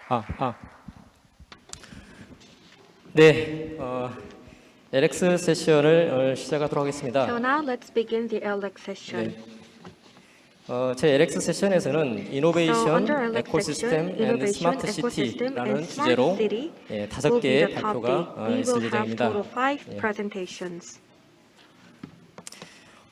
아, 아. 네, LX 세션을 시작하도록 So 하겠습니다. now let's begin the LX 네, session. 제 LX 세션에서는 So under 이노베이션, LX 에코시스템 section, 앤 innovation, 스마트 ecosystem, and 시티라는 smart 주제로 city 다섯 will be the 개의 topic. 발표가 We will 있을 have 예정입니다. total 5 예. presentations.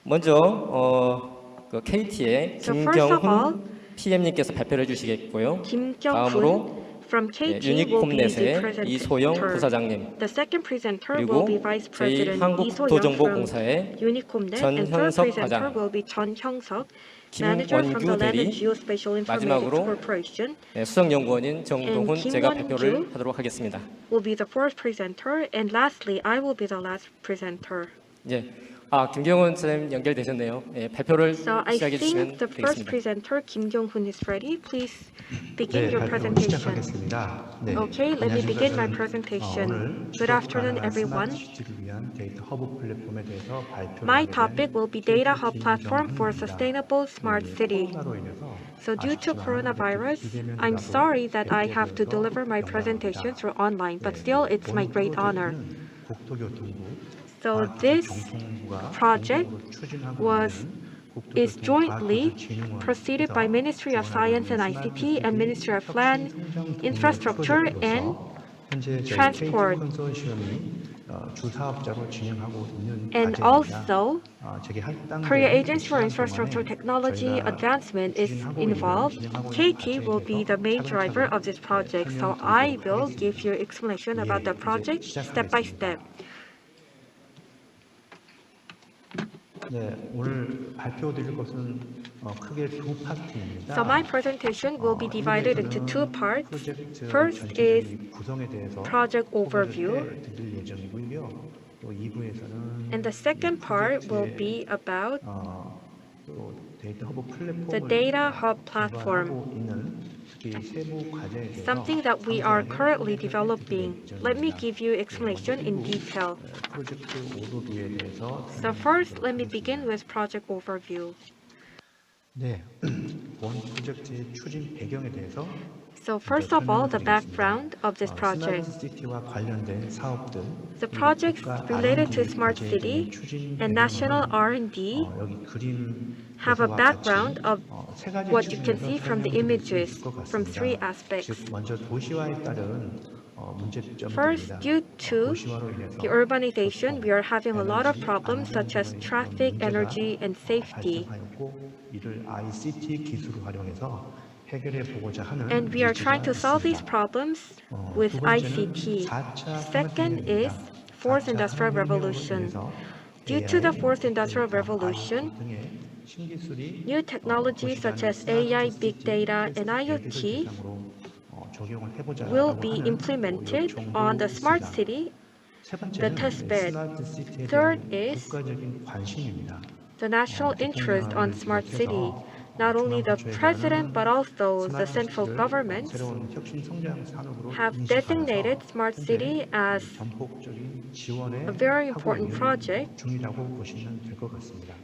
먼저 그 KT의 So first of all, 김경훈 PM님께서 발표를 해주시겠고요. Kim Kyung-hun 다음으로 from KT will be the 유니콤넷의 이소영 presenter. 부사장님, The second presenter will be 그리고 Vice President Lee So-young from 제2한국도정보공사의 Unicomnet, and third 전현석 presenter 과장, will be Chun Hyung-seok, manager from 김원규 the Land and 대리, Geospatial Informatics 마지막으로 Corporation, 수석연구원인 and 정동훈 Kim 제가 Won-gyu 발표를 하도록 하겠습니다. will be the fourth presenter, and lastly, I will be the last presenter. 예, 김경훈 선생님 연결되셨네요. 발표를 So I 시작해 주시면 think the first 되겠습니다. presenter, Kim Kyung-hun, is ready. Please begin 네, your 발표 presentation. 시작하겠습니다. 네, Okay, let me begin my 안녕하십니까. presentation. 오늘 Good afternoon, 지속 가능한 everyone. 스마트 시티를 위한 데이터 허브 플랫폼에 대해서 발표를 My 하게 topic 된 will be Data Hub KT Platform for 김경훈입니다. Sustainable Smart 네, City. 코로나로 인해서 So due to 아쉽지만 coronavirus, 이렇게 I'm 비대면이라도 sorry that I have to 뵙게 deliver 되어서 my 영광입니다. presentation through online, but 네, still it's my 본 great honor. 프로젝트는 국토교통부, So 과학기술정통부가 this project 공동으로 추진하고 was 있는 is jointly 국토교통과학기술진흥원에서 proceeded by Ministry of Science and ICT and Ministry of Land, 혁신성장 Infrastructure, 동력 and 프로젝트로서 현재 저희 Transport. KT 컨소시엄이 주사업자로 진행하고 있는 and 과제입니다. also 저기 할당된 Korea Agency for 시간 Infrastructure 동안에 Technology 저희가 Advancement is 추진하고 있는, involved. 진행하고 있는 KT 과제에 will be the main 대해서 driver 차근차근 of this project, so 설명드리도록 I will 하겠습니다. give you explanation about the 이제 project step by 시작하겠습니다. step. 네, 오늘 발표드릴 것은 크게 두 파트입니다. So my presentation will be divided into two parts. 프로젝트 First is 전체적인 구성에 대해서 project 소개를 overview, 해드릴 예정이고요. 또 2부에서는 and the second part will be about 또 데이터 허브 플랫폼을 the data hub platform, 개발하고 있는 특히 세부 과제에 대해서 something that we are 상세하게 currently 설명해 developing. 드릴 Let me 예정입니다. give you explanation in 먼저 detail. 프로젝트 오버뷰에 대해서 So first, let me 설명드리도록 begin 하겠습니다. with project overview. 네, 본 프로젝트의 추진 배경에 대해서 So first of all, the background of this 스마트 project. 시티와 관련된 사업들, The projects related to smart 과제에 city 대한 추진 and national 배경은 R&D 여기 그림 have a background of 세 가지 what you can 측면에서 see from the 설명드릴 수 images 있을 것 from three 같습니다. aspects. 즉 먼저 도시화에 따른 First, 문제점들입니다. due to 도시화로 인해서 the urbanization, 교통, we are having a lot of 에너지, problems such as 안전 등의 traffic, 문제가 energy, and safety. 발생하였고 이를 ICT 기술을 활용해서 해결해 보고자 하는 And we are trying to solve these 있습니다. problems 두 with 번째는 ICT. 4차 Second is fourth industrial revolution. Due to the fourth industrial revolution, new technologies such as AI, big data, and IoT will be implemented on the smart city, the test bed. Third is the national interest on smart city. Not only the president but also the central governments have designated smart city as a very important project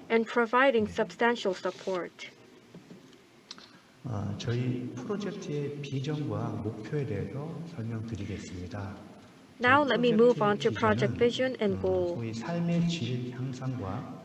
and providing substantial support. 저희 프로젝트의 비전과 목표에 대해서 설명드리겠습니다. Now let me move on to project vision and goal. 소위 삶의 질 향상과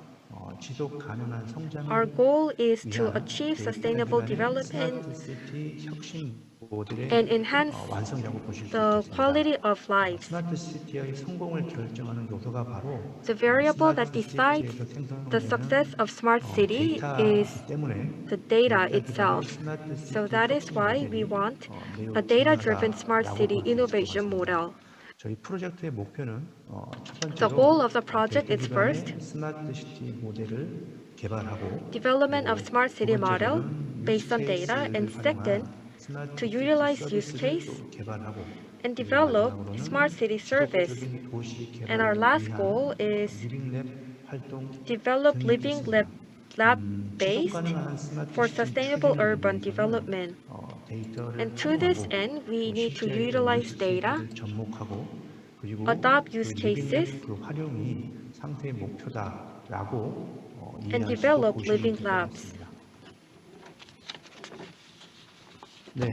지속 가능한 성장을 Our goal is to 위한 achieve 데이터 sustainable 기반의 development 스마트 시티 혁신 모델의 and enhance 완성이라고 보실 수 the 있겠습니다. quality of life. 스마트 시티의 성공을 결정하는 요소가 바로 The variable that 스마트 decides 시티에서 the 생성되는 success of smart city is 데이터 때문에 the data 데이터 기반의 itself. 스마트 시티 So that is 혁신 why we 모델이 want 매우 a data-driven 중요하다라고 smart city 볼수 있을 것 innovation 같습니다. model. 저희 프로젝트의 목표는 첫 The 번째로 goal of the project 데이터 is 기반의 first, 스마트 시티 모델을 개발하고 development of smart city 두 model 번째로는 based on use data, and case를 second, 활용한 스마트 to 시티 utilize use 서비스를 case 또 개발하고 and 그리고 develop 마지막으로는 smart city service. 지속적인 도시 And our 개발을 last 위한 goal is 리빙랩 활동 develop 등이 living 있습니다. lab 지속 based 가능한 스마트 for 시티 sustainable 추진을 urban 위해서는 development. 데이터를 And to this 활용하고 end, we 또 need to 실제 utilize use data, case를 접목하고 그리고 adopt 그 use cases, 리빙랩 그 활용이 상태의 목표다라고 and 이해하시고 develop 보시면 living 될 것 labs. 같습니다. 네.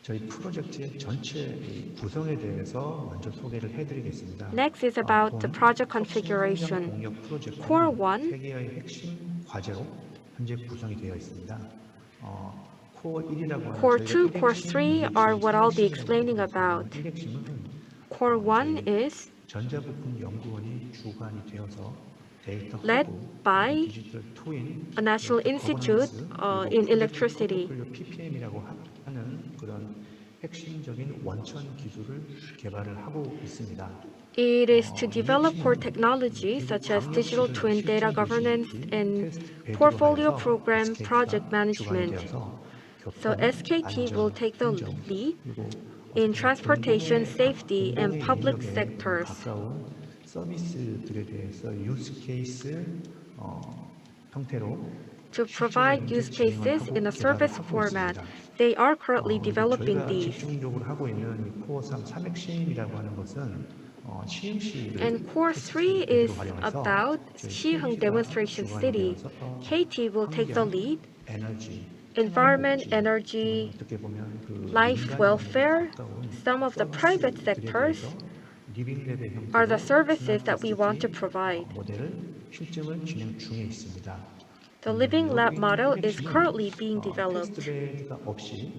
저희 프로젝트의 전체 이 구성에 대해서 먼저 소개를 해드리겠습니다. Next is about the 본 project 혁신 configuration. 성장 공역 프로젝트는 Core 1 세 개의 핵심 과제로 현재 구성이 되어 있습니다. 코어 1이라고 하는 Core 저희가 2, Core 3 are what I'll be explaining about. 1핵심은 Core 1 is 전자부품 연구원이 주관이 되어서 데이터 led 허브, by 디지털 트윈, a national institute in electricity. PPM이라고 하는 그런 핵심적인 원천 기술을 개발을 하고 있습니다. It is to develop core technologies such as digital twin data governance and portfolio program project management. So SKT will take the lead in transportation, safety, and public sectors. 서비스들에 대해서 유스 케이스 형태로 To provide use cases in a service format. They are currently developing 저희가 these. 집중적으로 하고 있는 이 코어 3 3핵심이라고 하는 것은 시흥시를 And Core 3 is about Siheung Demonstration City. KT will take the lead. 에너지, Environment, energy, 어떻게 보면 그 life welfare, some of the private sectors 리빙랩의 형태로 are the services that we want to provide. 모델을 실증을 진행 중에 있습니다. The Living Lab model is currently being developed. 테스트베드가 없이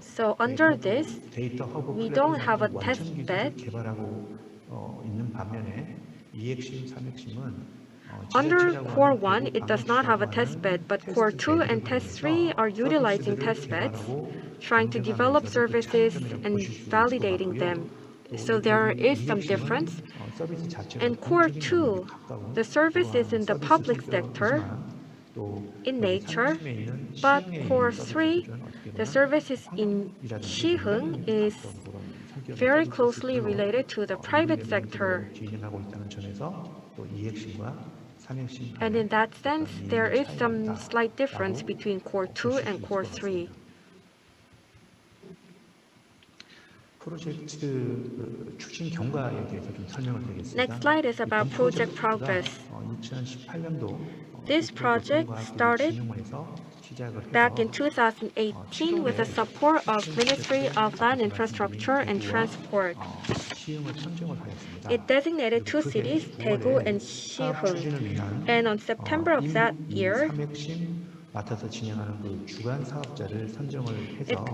So under this, 데이터 허브 we don't have a 플랫폼 test 원천 기술을 bed. 개발하고 있는 반면에 2핵심, 3핵심은 Under Core 1, it does not have a test bed, but Core 2 and Test 3 are utilizing test beds, trying to develop services and validating them. So there is some difference. And Core 2, the service is in the public sector in nature, but Core 3, the services in Siheung is very closely related to the private sector. 진행하고 있다는 점에서 또 2핵심과 3핵심 And in that sense, there is some slight difference between Core 2 and Core 3. 프로젝트 추진 경과에 대해서 좀 설명을 드리겠습니다. Next slide is about project progress. 2018년도 This project started back in 2018 with the support of Ministry of Land Infrastructure and Transport. 시흥을 선정을 하였습니다. It designated two cities, Daegu and Siheung. And on September of that year, 3핵심 맡아서 진행하는 그 주간 사업자를 선정을 해서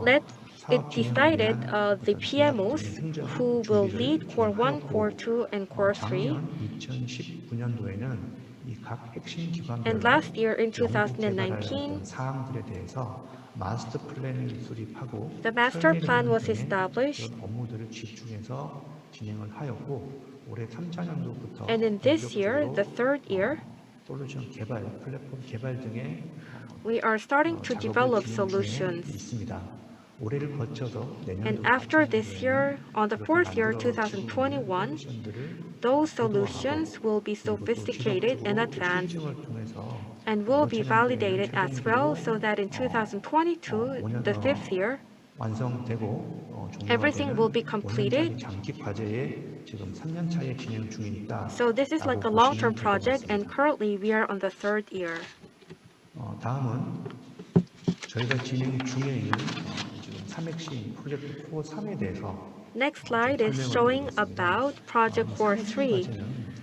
it decided the PMOs who will lead Core 1, Core 2, and Core 3. 2019년도에는 이 각 핵심 기관별 And last year in 2019, 사항들에 대해서 마스터 플랜을 수립하고 the master plan was established. 그런 업무들을 집중해서 진행을 하였고 올해 3차년도부터 And in this year, the third year, 솔루션 개발, 플랫폼 개발 등의 we are starting to develop 작업을 진행 중에 solutions. 있습니다. 올해를 거쳐서 And 내년도 after this year, on the fourth year, 2021, those solutions will be sophisticated and advanced and will be validated as well so that in 2022, the fifth year, 완성되고 everything will be completed. 장기 과제에 지금 3년 차에 진행 중이니까 So this is like a long-term project and currently we are on the third year. 다음은 저희가 진행 중에 있는 지금 3핵심 프로젝트 코어 3에 대해서 Next slide is showing about Project Core 3.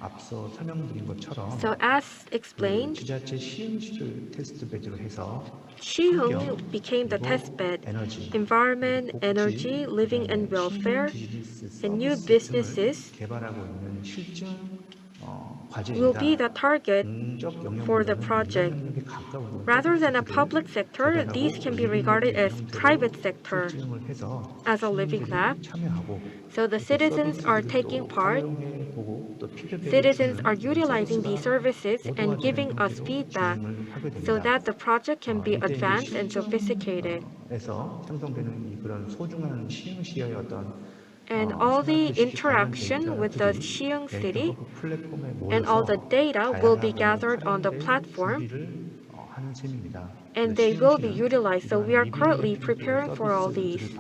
앞서 설명드린 것처럼 So as explained, 지자체 시흥시를 테스트 베드로 해서 Siheung became the test bed. Environment, energy, living and welfare, and new businesses 개발하고 있는 실증 will be the target for the project. Rather than a public sector, these can be regarded as private sector as a living lab. So the citizens are taking part. Citizens are utilizing these services and giving us feedback so that the project can be advanced and sophisticated. 에서 형성되는 이 그런 소중한 시흥시의 어떤 And all the interaction with the Siheung city and all the data will be gathered on the platform and they will be utilized. So we are currently preparing for all these.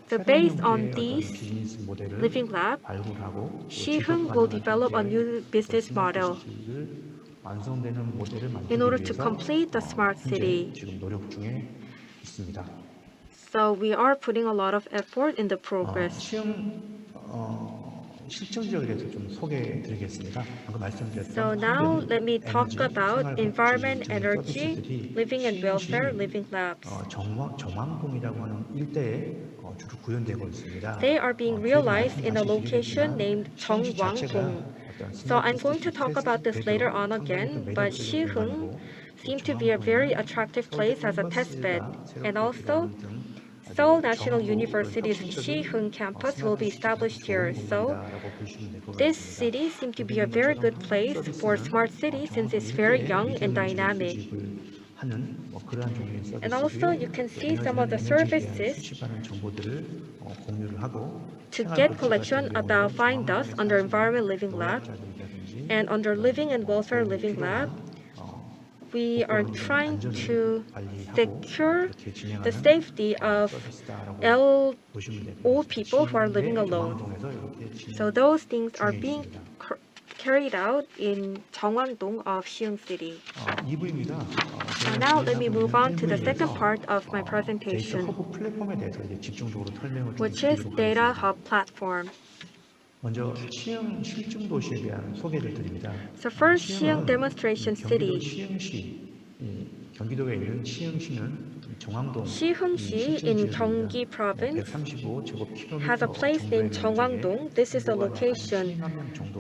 So based on these living lab, Siheung will develop a new business model in order to complete the smart city. 지금 노력 중에 있습니다. So we are putting a lot of effort in the progress. 시흥 실증 지역에 대해서 좀 소개해 드리겠습니다. 방금 말씀드렸던 So now 환경, let me talk 에너지, about 생활복지 environment, 등의 energy, 서비스들이 living and welfare, 시흥시 living labs. 정왕동이라고 하는 일대에 주로 구현되고 있습니다. They are being 뒤에도 realized in a 말씀하시겠지만 location named 시흥시 자체가 Jeongwang-dong. 어떤 So I'm going to 스마트 talk 시티 about this later on 상당히 again, 좀 but 매력적인 Siheung 공간이고, seems to be a very attractive place as a test bed. And also, Seoul National University's Siheung campus will be established here. So this city seems to be a very good place for smart city since it's very young and dynamic. And also you can see some of the services to get collection about fine dust under Environment Living Lab. And under Living and Welfare Living Lab, we are trying to secure the safety of old people who are living alone. So those things are being carried out in Jeongwang-dong of Siheung City. So now let me move on to the second part of my presentation, which is Data Hub Platform. 먼저 시흥 실증 도시에 대한 소개를 드립니다. So first, Siheung Demonstration 경기도 City. 시흥시, 경기도에 있는 시흥시는 정왕동 Siheung-si in Gyeonggi Province has a place named Jeongwang-dong. This is the location.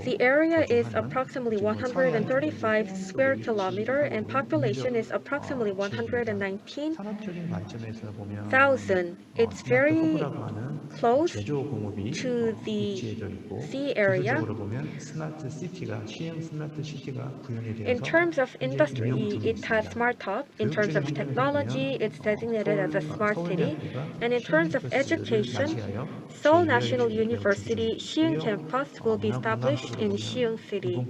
The area is approximately 135 square kilometer and population is approximately 119,000. It's very close to the sea area. In terms of industry, it has smart hub. In terms of technology, it's designated as a smart city. And in terms of education, Seoul National University Siheung campus will be established in Siheung City.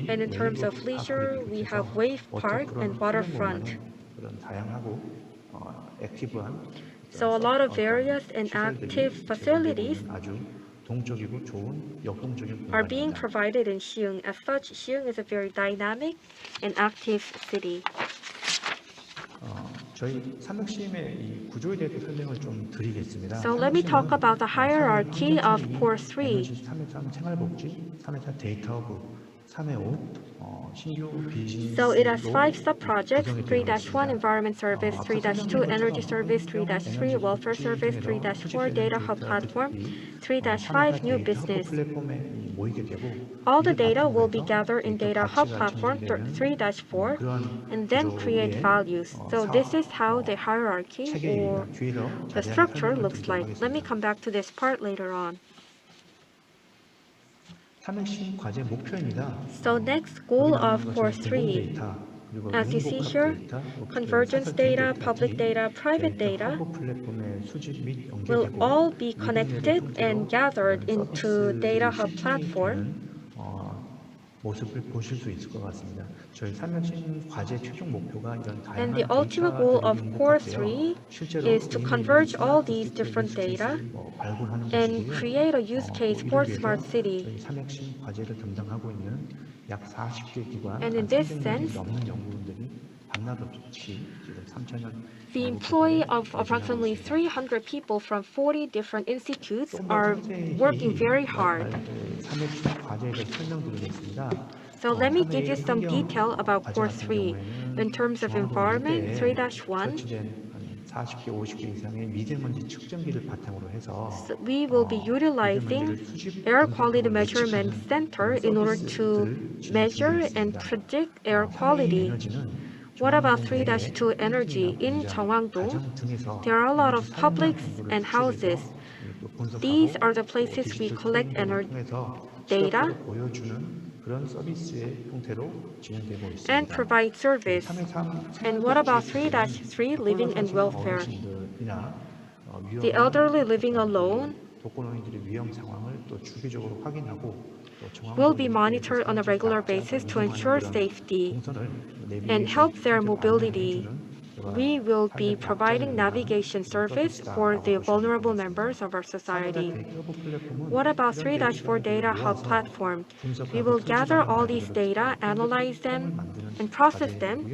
And in terms of leisure, we have wave park and waterfront. So a lot of various and active facilities are being provided in Siheung. As such, Siheung is a very dynamic and active city. 저희 삼육시임의 이 구조에 대해서 설명을 좀 드리겠습니다. So let me talk about the hierarchy of Core 3. 3.3 생활복지, 3.4 데이터허브, 3.5 신규 비즈니스. So it has 5 sub-projects: 3-1 Environment Service, 3-2 Energy Service, 3-3 Welfare Service, 3-4 Data Hub Platform, 3-5 New Business. 플랫폼에 모이게 되고, All the data will be gathered in Data Hub Platform 3-4 and then create values. So this is how the hierarchy or the structure looks like. Let me come back to this part later on. 삼육시임 과제 목표입니다. So next goal of Core 3, as you see here, convergence data, public data, private data will all be connected and gathered into Data Hub Platform. 모습을 보실 수 있을 것 같습니다. 저희 삼육시임 과제 최종 목표가 이런 다양한 And the ultimate goal of Core 3 is to converge all these different data and create a use case for Smart City. 저희 삼육시임 과제를 담당하고 있는 약 40개 기관, And in this 300명이 sense, 넘는 연구원들이 밤낮없이 지금 3천여 The employee of approximately 300 people from 40 different institutes are working very hard. 삼육시임 과제에 대해 설명드리겠습니다. So let me give you some detail about Core 3. In terms of environment, 3-1, 40개, 50개 이상의 미세먼지 측정기를 바탕으로 해서 we will be utilizing air quality measurement center in order to measure and predict air quality. What about 3-2 energy? In Jeongwang-dong, there are a lot of publics and houses. These are the places we collect data and provide service. And what about 3-3 living and welfare? The elderly living alone will be monitored on a regular basis to ensure safety and help their mobility. We will be providing navigation service for the vulnerable members of our society. What about 3-4 Data Hub Platform? We will gather all these data, analyze them, and process them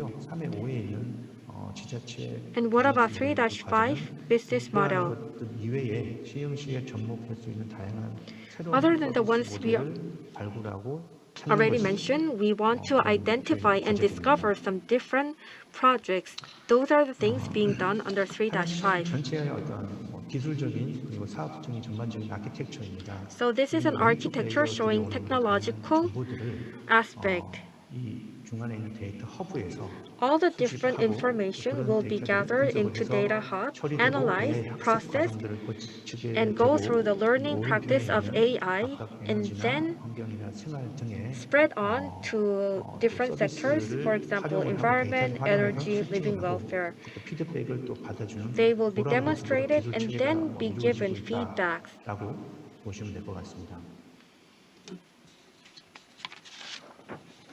지자체 And what about 기술적인 3-5 business model? 이러한 것들 이외에 시흥시에 접목할 수 있는 다양한 새로운 Other than the 서비스 ones we 모델을 발굴하고 찾는 already 것이 mentioned, we want to identify and discover some different projects. Those are the things being done under 하나는 3-5. 전체의 어떤 기술적인 그리고 사업적인 전반적인 아키텍처입니다. So this is an architecture showing technological aspect. 이 중간에 있는 데이터 허브에서 All the different information will be gathered into Data Hub, analyzed, processed, and go through the learning practice of AI, and then spread on to different sectors, for example, environment, energy, living welfare. 피드백을 또 받아주는 They will be 그런 것으로 demonstrated 기술 and 체계가 then be given 이루어지고 feedbacks. 있다라고 보시면 될 것 같습니다.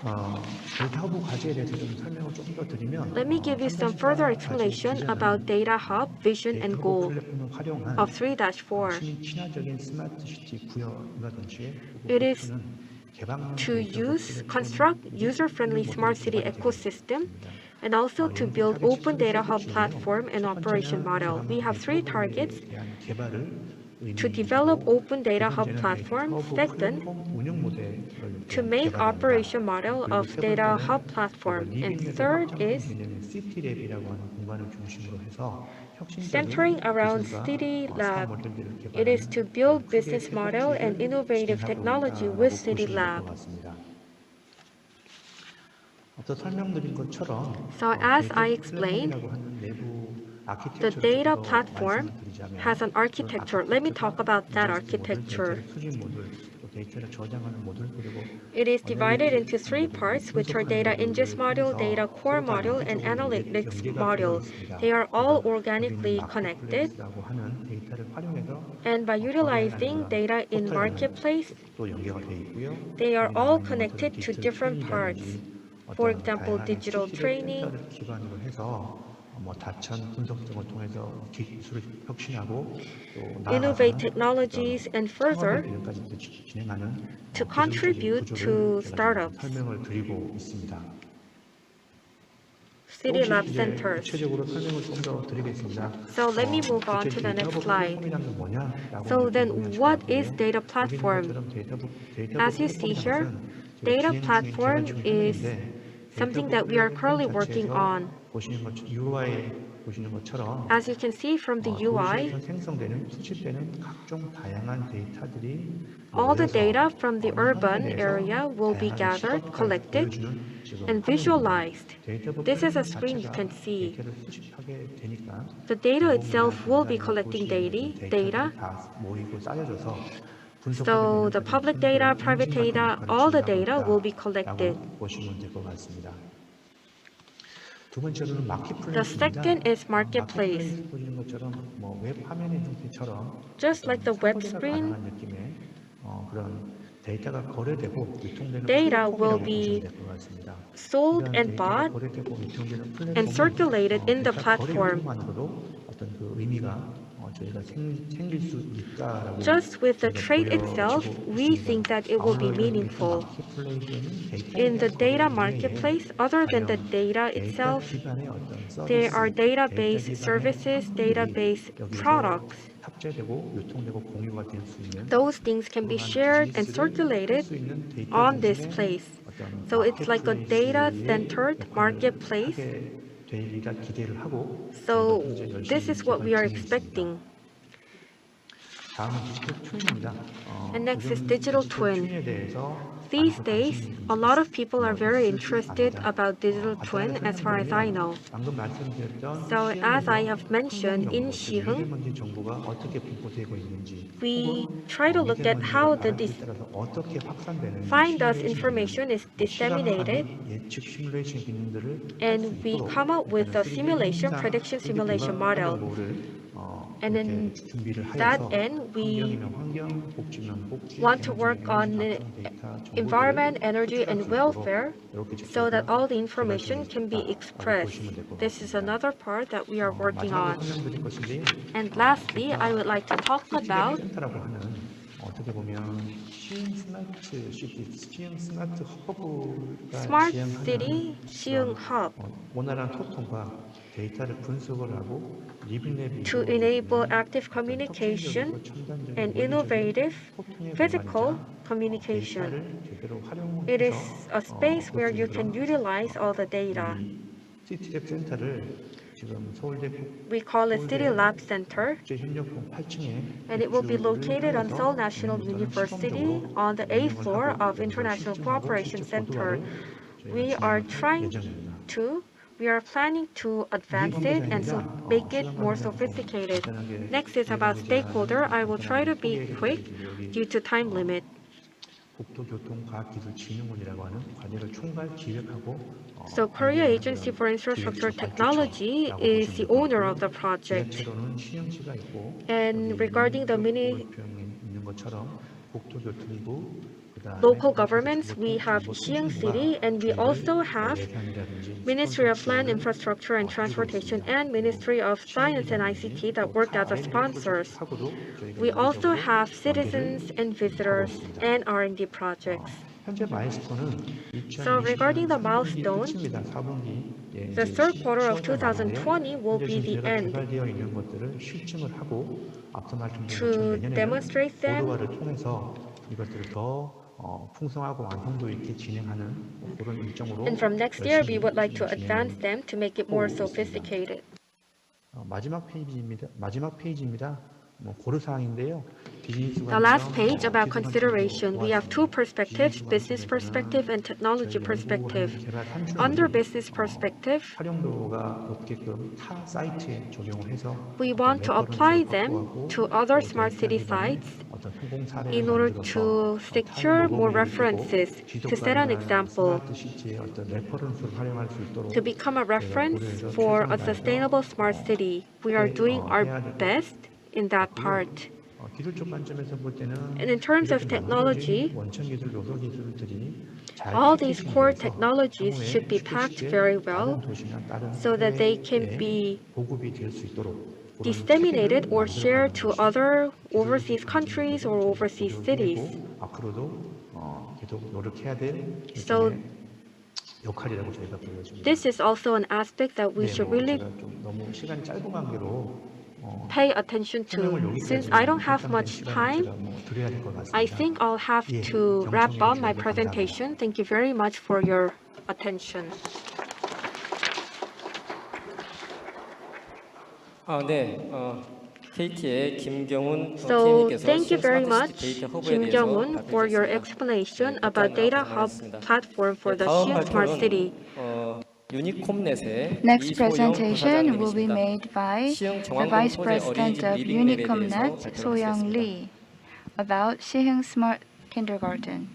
데이터 허브 과제에 대해서 좀 설명을 조금 더 드리면 Let me give you some further explanation about Data Hub vision 데이터 and 허브 goal 플랫폼을 활용한 of 3-4. 시민 친화적인 스마트 시티 구현과 동시에 It is 개방형 to 데이터 use, 플랫폼 construct user-friendly smart city ecosystem, and also to build open data hub platform and operation model. We have three targets: to develop open data hub platform, second, to make operation model of data hub platform, and third is centering around City Lab. It is to build business model and innovative technology with City Lab. So as I explained, the data platform has an architecture. Let me talk about that architecture. It is divided into three parts, which are data ingest module, data core module, and analytics module. They are all organically connected, and by utilizing data in marketplace, they are all connected to different parts. For example, digital training, innovate technologies, and further to contribute to startups. City Lab centers. So let me move on to the next slide. So then what is data platform? As you see here, data platform is something that we are currently working on. As you can see from the UI, all the data from the urban area will be gathered, collected, and visualized. This is a screen you can see. The data itself will be collecting data. So the public data, private data, all the data will be collected. The second is marketplace. Just like the web screen, data will be sold and bought and circulated in the platform. Just with the trade itself, we think that it will be meaningful. In the data marketplace, other than the data itself, there are database services, database products. Those things can be shared and circulated on this place. So it's like a data-centered marketplace. So this is what we are expecting. And next is digital twin. These days, a lot of people are very interested about digital twin as far as I know. So as I have mentioned in Siheung, we try to look at how the fine dust information is disseminated, and we come up with a prediction simulation model. And in that end, we want to work on environment, energy, and welfare so that all the information can be expressed. This is another part that we are working on. And lastly, I would like to talk about Smart City Siheung Hub. 데이터를 분석을 하고 리빙랩 to enable active communication and innovative physical communication. It is a space where you can utilize all the data. 시티랩 센터를 지금 서울대 We call it City Lab Center, 국제협력동 8층에 and it will be located on Seoul National University on the 8th floor of International Cooperation Center. We are planning to advance it and so make it more sophisticated. Next is about stakeholder. I will try to be quick due to time limit. 국토교통과학기술진흥원이라고 하는 과제를 총괄 기획하고 So Korea Agency for Infrastructure Technology is the owner of the project. 지하철로는 시흥시가 있고 And regarding the 표현에 있는 것처럼 국토교통부 local governments, we have Siheung City, and we also have Ministry of Land, Infrastructure and Transportation and Ministry of Science and ICT that work as the sponsors. We also have citizens and visitors and R&D projects. 현재 마일스톤은 So regarding the milestone, the third quarter of 2020 will be the end. 개발되어 있는 것들을 실증을 하고 앞서 To demonstrate them, 보도화를 통해서 이것들을 더 풍성하고 완성도 있게 진행하는 그런 일정으로 and from next year we would like to advance them to make it more sophisticated. 마지막 페이지입니다. 고려 사항인데요. The last page about consideration, we have two perspectives, business perspective and technology perspective. Under business perspective, 활용도가 높게끔 타 사이트에 적용을 해서 we want to apply them to other smart city sites in order to secure more references, to set an example, to become a reference for a sustainable smart city. We are doing our best in that part. And in terms of technology, all these core technologies should be packed very well so that they can be disseminated or shared to other overseas countries or overseas cities. So this is also an aspect that we should really pay attention to. Since I don't have much time, I think I'll have to wrap up my presentation. Thank you very much for your attention. KT의 김경훈 So TM님께서 thank you very much, 데이터 허브에 Kim 대해서 Kyung-un, for your explanation about Data Hub platform for the 다음 Siheung Smart City. 유니콤넷의 Next 이소영 presentation will be 부사장님이십니다. made by 시흥 the 정왕동 Vice 소재 President 어린이집 of 리빙랩에 대해서 Unicomnet, 발표를 So-young 하겠습니다. Lee, about Siheung Smart Kindergarten.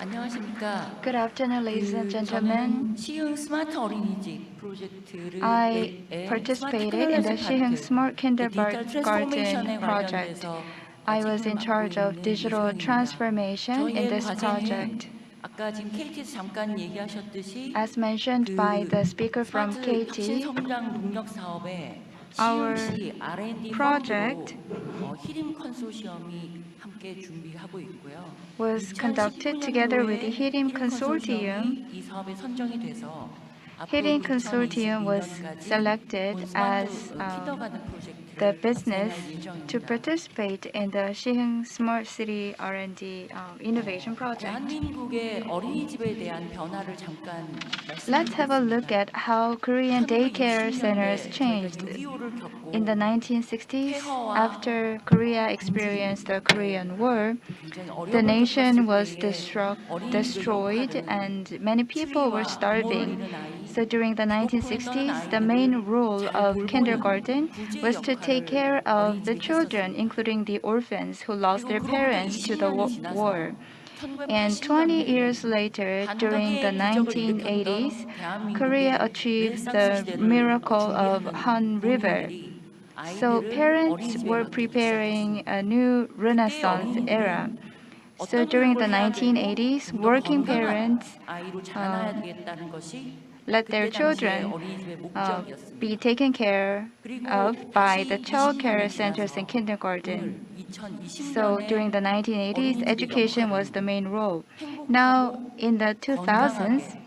안녕하십니까. Good afternoon, ladies and gentlemen. 저는 시흥 스마트 어린이집 프로젝트를 I participated in the Siheung Smart Kindergarten project. I was in charge of digital transformation in this project. 아까 지금 KT에서 잠깐 얘기하셨듯이 As mentioned by the speaker from 스마트 KT, 혁신 성장 농력 사업에 our 시흥시 R&D project 펀드로 히림 컨소시엄이 함께 준비하고 있고요. was conducted together with the Hirim Consortium. 이 사업에 선정이 돼서 Hirim Consortium was selected as the business to participate in the Siheung Smart City R&D innovation project. 대한민국의 어린이집에 대한 변화를 잠깐 Let's have a look at how Korean daycare centers changed. In the 1960s, after Korea experienced the Korean War, the nation was destroyed and many people were starving. So during the 1960s, the main role of kindergarten was to take care of the children, including the orphans who lost their parents to the war. And 20 years later, during the 1980s, Korea achieved the miracle of Han River. So parents were preparing a new Renaissance era. So during the 1980s, working parents let their 그때 당시에 children 어린이집의 목적이었습니다. be taken care of by the child care 20년이 centers and 지나서 kindergarten. 오늘 So 2020년에 during the 1980s, education was the main role. 행복하고 Now in the 2000s, 건강하게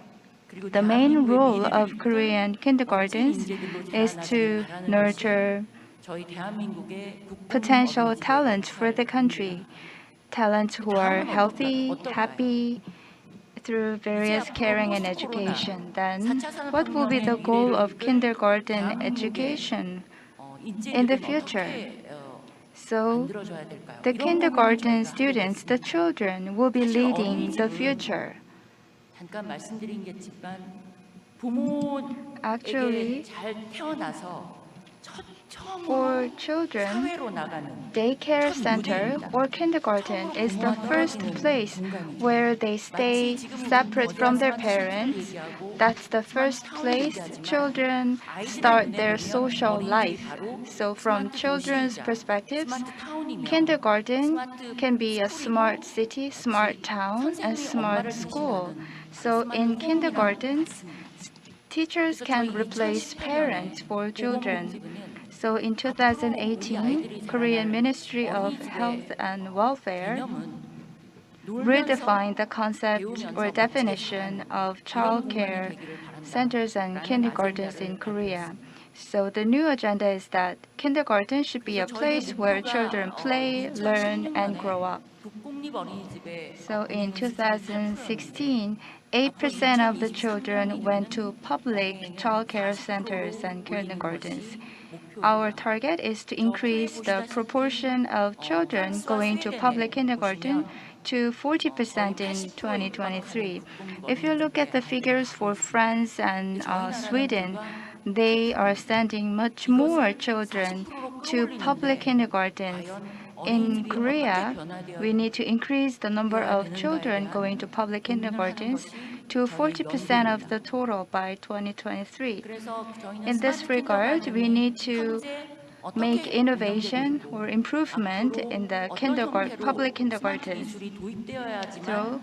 그리고 the main 대한민국의 role 미래를 of 이끌 Korean 멋진 kindergartens 인재들로 is 자라나길 to 바라는 nurture 것이 저희 대한민국의 국공립 potential 어린이집의 talents for the 역할입니다. country. Talents who are 다음은 healthy, 어떨까요? happy through various 이제 caring 앞으로 and 포스트 코로나 education. Then, 4차 what will be the 산업혁명의 goal 미래를 of 이끌 kindergarten 대한민국의 education 인재들은 in the future? 어떻게 So, 만들어져야 될까요? the 이런 부분을 kindergarten 저희가 하기로 students, the 했습니다. children, will be 사실 leading the 어린이집은 future. 잠깐 말씀드리겠지만 부모에게 Actually, 잘 태어나서 for 처음으로 children, 사회로 나가는 daycare 첫 center 무대입니다. or kindergarten 처음으로 is the 부모와 first 떨어지는 place 공간이죠. where they stay 마치 지금 우리는 separate from 거대한 their 스마트 시티를 parents. 얘기하고 That's the 스마트 first 타운을 place 얘기하지만 children 아이들의 start 눈에 their 보면 social 어린이집이 life. 바로 So from 스마트 children's 도시이자 perspectives, 스마트 타운이며 kindergarten 스마트 can be a smart 스쿨이고 city, smart town, and 선생님이 smart 엄마를 school. 대신하는 So 스마트 in 홈이랑 kindergarten, 같습니다. teachers 그래서 can 저희 replace 2018년에 parents for children. 보건복지부는 So in 앞으로 우리 2018, 아이들이 Korean 자라날 Ministry of 어린이집의 Health and Welfare 개념은 놀면서 redefined the concept 배우면서 or 멋지게 definition 자라는 of 이런 child 공간이 care 되기를 바란다. centers and 라는 kindergartens in 아젠다를 Korea. 발표했습니다. So the new agenda is that kindergarten should be a 그래서 저희의 place where 목표가 children play, learn, and 2016년에 grow up. 국공립 어린이집에 So in 보내는 숫자가 8%였는데 2016, 8% of the children went to public child care centers and kindergartens. Our target is to increase the proportion of children going to public kindergarten to 40% in 2023. If you look at the figures for France and Sweden, they are sending much more children to public kindergartens. In Korea, we need to increase the number of children going to public kindergartens to 40% of the total by 2023. In this regard, we need to make innovation or improvement in the public kindergartens. So,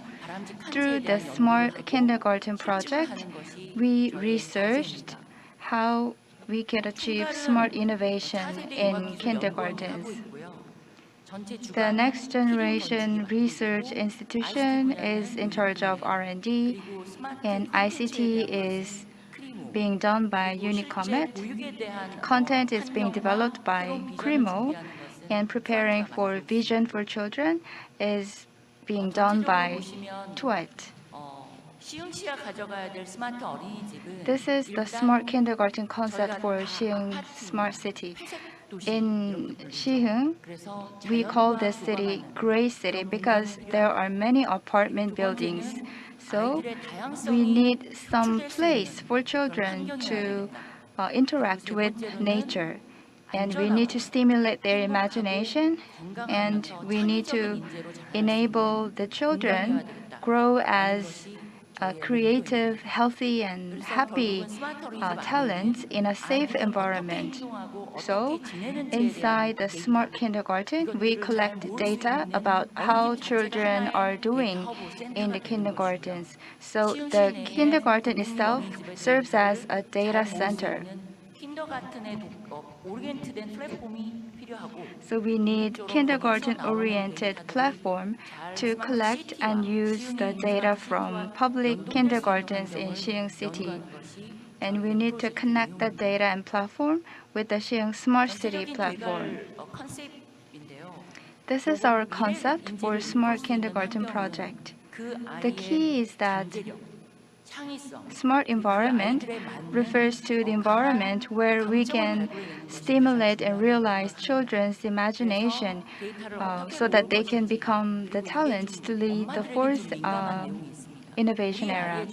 through the Smart Kindergarten project, we researched how we can achieve smart innovation in kindergartens. The Next Generation Research Institution is in charge of R&D, and ICT is being done by Unicomet. Content is being developed by Cremo, and preparing for Vision for Children is being done by Tuet. 시흥시가 가져가야 될 스마트 어린이집은 This is the 일단 smart kindergarten concept 저희가 for 다 Siheung 아파트입니다. Smart City. 회색 도시 In 이렇게 Siheung, 그래서 we call 자연과 this city 교감하는 Gray City 그런 because 공간이 there 필요합니다. are many apartment 두 buildings. 번째는 So 아이들의 we 다양성이 need some 표출될 수 place 있는 for 그런 children 환경이어야 to 됩니다. interact 그리고 세 with 번째로는 nature. And we need to stimulate their imagination, and we need to enable the children grow as creative, healthy, and happy talents in a safe environment. So, inside the smart kindergarten, we collect data about how children are doing in the kindergartens. So, the kindergarten itself serves as a data center. So we need kindergarten-oriented platform to collect and use the data from public kindergartens in Siheung City. And we need to connect the data and platform with the Siheung Smart City platform. This is our concept for Smart Kindergarten project. The key is that smart environment refers to the environment where we can stimulate and realize children's imagination so that they can become the talents to lead the fourth innovation era.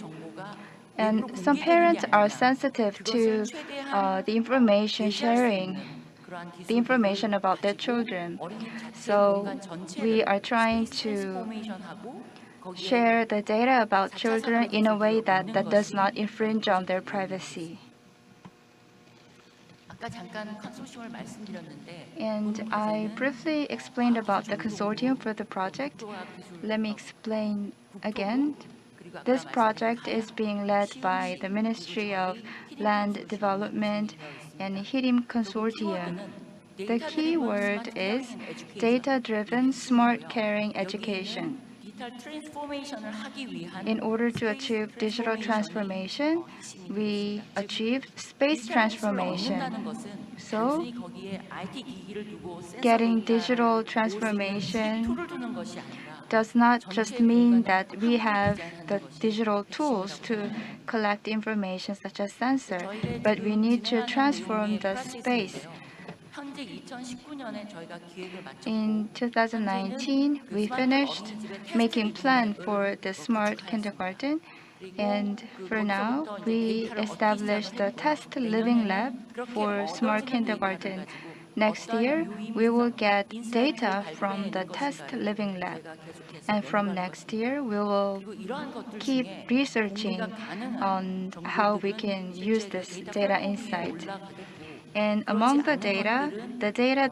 And some parents are sensitive to the information sharing, the information about their children. So we are trying to share the data about children in a way that does not infringe on their privacy. And I briefly explained about the consortium for the project. Let me explain again. This project is being led by the Ministry of Land Development and HIRIM Consortium. The key word is data-driven smart caring education. In order to achieve digital transformation, we achieved space transformation. So, getting digital transformation does not just mean that we have the digital tools to collect information such as sensor, but we need to transform the space. In 2019, we finished making plan for the smart kindergarten, and for now, we established the test living lab for smart kindergarten. Next year, we will get data from the test living lab. And from next year, we will keep researching on how we can use this data insight. And among the data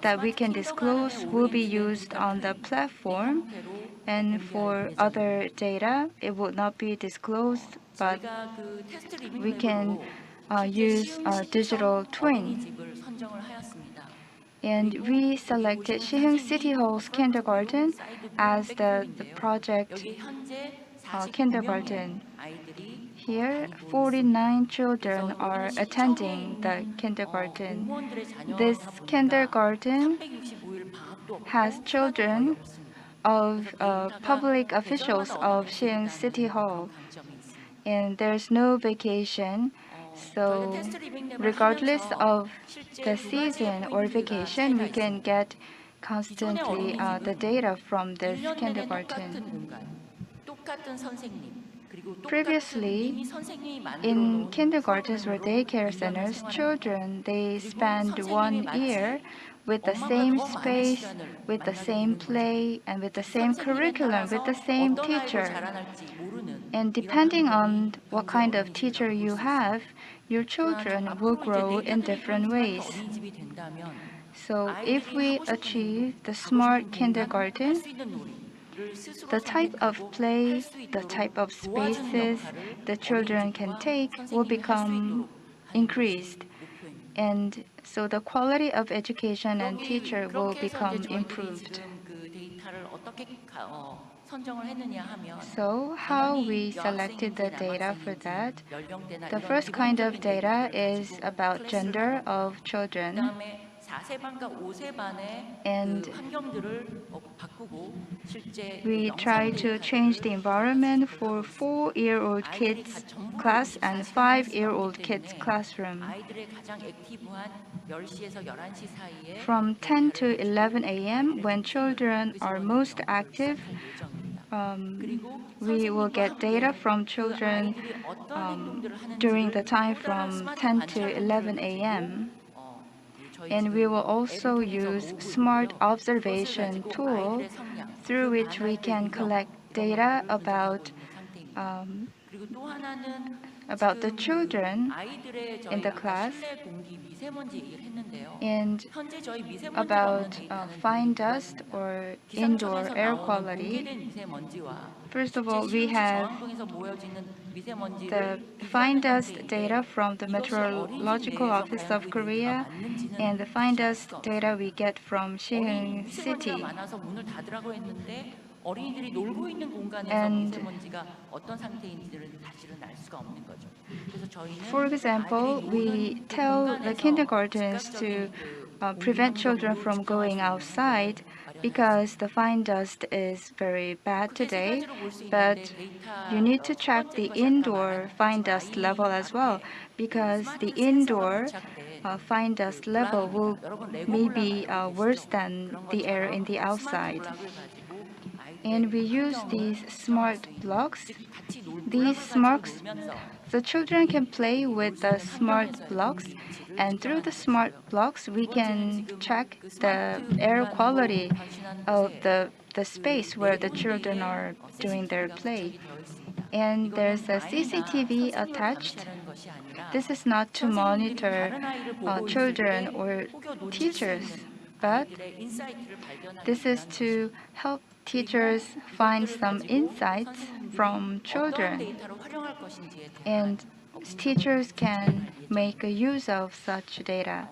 that we can disclose will be used on the platform. And for other data, it will not be disclosed, but we can use a digital twin. And we selected Siheung City Hall's kindergarten as the project kindergarten. Here, 49 children are attending the kindergarten. This kindergarten has children of public officials of Siheung City Hall, and there's no vacation. So, regardless of the season or vacation, we can get constantly the data from this kindergarten. Previously, in kindergartens or daycare centers, children they spend 1 year with the same space, with the same play, and with the same curriculum, with the same teacher. And depending on what kind of teacher you have, your children will grow in different ways. So if we achieve the smart kindergarten, the type of play, the type of spaces the children can take will become increased. And so the quality of education and teacher will become improved. So how we selected the data for that? The first kind of data is about gender of children. And we try to change the environment for 4-year-old kids class and 5-year-old kids classroom. From 10 to 11 a.m., when children are most active, we will get data from children during the time from 10 to 11 a.m. And we will also use smart observation tool through which we can collect data about the children in the class and about fine dust or indoor air quality. First of all, we have the fine dust data from the Meteorological Office of Korea and the fine dust data we get from Siheung City. And for example, we tell the kindergartens to prevent children from going outside because the fine dust is very bad today, but you need to check the indoor fine dust level as well because the indoor fine dust level will maybe worse than the air in the outside. And we use these smart blocks. The children can play with the smart blocks, and through the smart blocks, we can check the air quality of the space where the children are doing their play. And there's a CCTV attached. This is not to monitor children or teachers, but this is to help teachers find some insights from 어떤 children, 데이터를 활용할 것인지에 대한 and teachers can make a use of such data.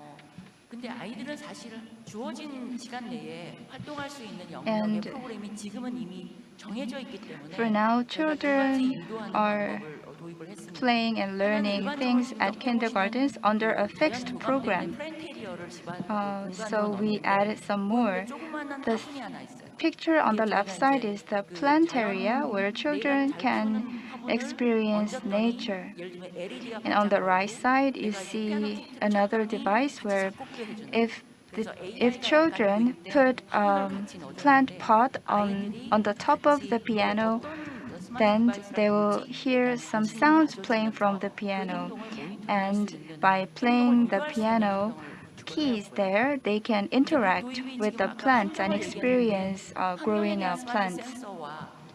근데 아이들은 사실 주어진 시간 내에 활동할 수 있는 영역의 And 프로그램이 지금은 이미 정해져 있기 때문에 For now, 저희가 두 가지 children 인도하는 are 방법을 도입을 했습니다. playing and learning things at kindergartens under a 자연 fixed 조감돼 있는 program. 플랜테리어를 집안으로 So 공간으로 we 넣었는데 added some more. 조그마한 The 화분이 하나 있어요. picture on the 이게 left 저희가 side 이제 is the 그 plant 자연 area where children 내가 잘 can 키우는 화분을 experience 얹었더니 nature. 예를 들면 LED가 And on the right 반짝거리고 side, you 내가 이제 피아노 see 키트를 another 쳤더니 device 같이 where 작곡도 해주는 if 그래서 if AI가 children 약간 도입된 put 화분을 같이 plant 넣어줬는데 pot 아이들이 on the top of 같이 the piano, 어떤 스마트 then they will 디바이스라든지 hear some sounds playing from the piano. And by playing the piano keys there, they can interact with the plants and experience growing plants.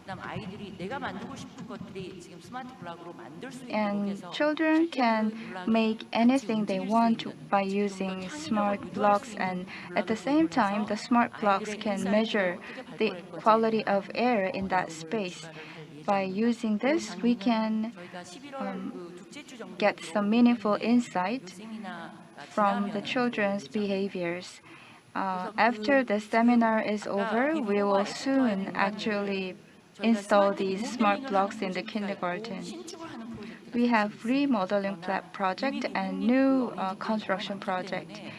그다음 아이들이 내가 만들고 싶은 것들이 지금 스마트 블록으로 만들 수 있도록 And 해서 children can make anything they want by 좀더 using 창의력을 smart 유도할 수 blocks, 있는 and at the 블록을 same 도입을 time, 해서 the smart blocks 아이들의 can 인사이트를 measure 어떻게 the 발굴할 건지에 quality 대한 of air in that 연구를 space. 주관을 할 By 예정입니다. using 그리고 this, we can 저희가 11월 그 둘째 주 정도에 get some 들어오기 meaningful 때문에 insight 이 세미나가 from the 지나면은 children's 들어올 예정입니다. behaviors. 그래서 After the seminar is 아까 over, we will 비포와 애프터의 soon 공간들을 actually 저희가 install 스마트 these 리모델링을 smart 하는 blocks in the 프로젝트가 있고 kindergarten. 신축을 하는 프로젝트가 We have 사실 있습니다. remodeling 그러나 project 이미 and 국공립 new 그 어린이집들이 construction 너무 많기 project. 때문에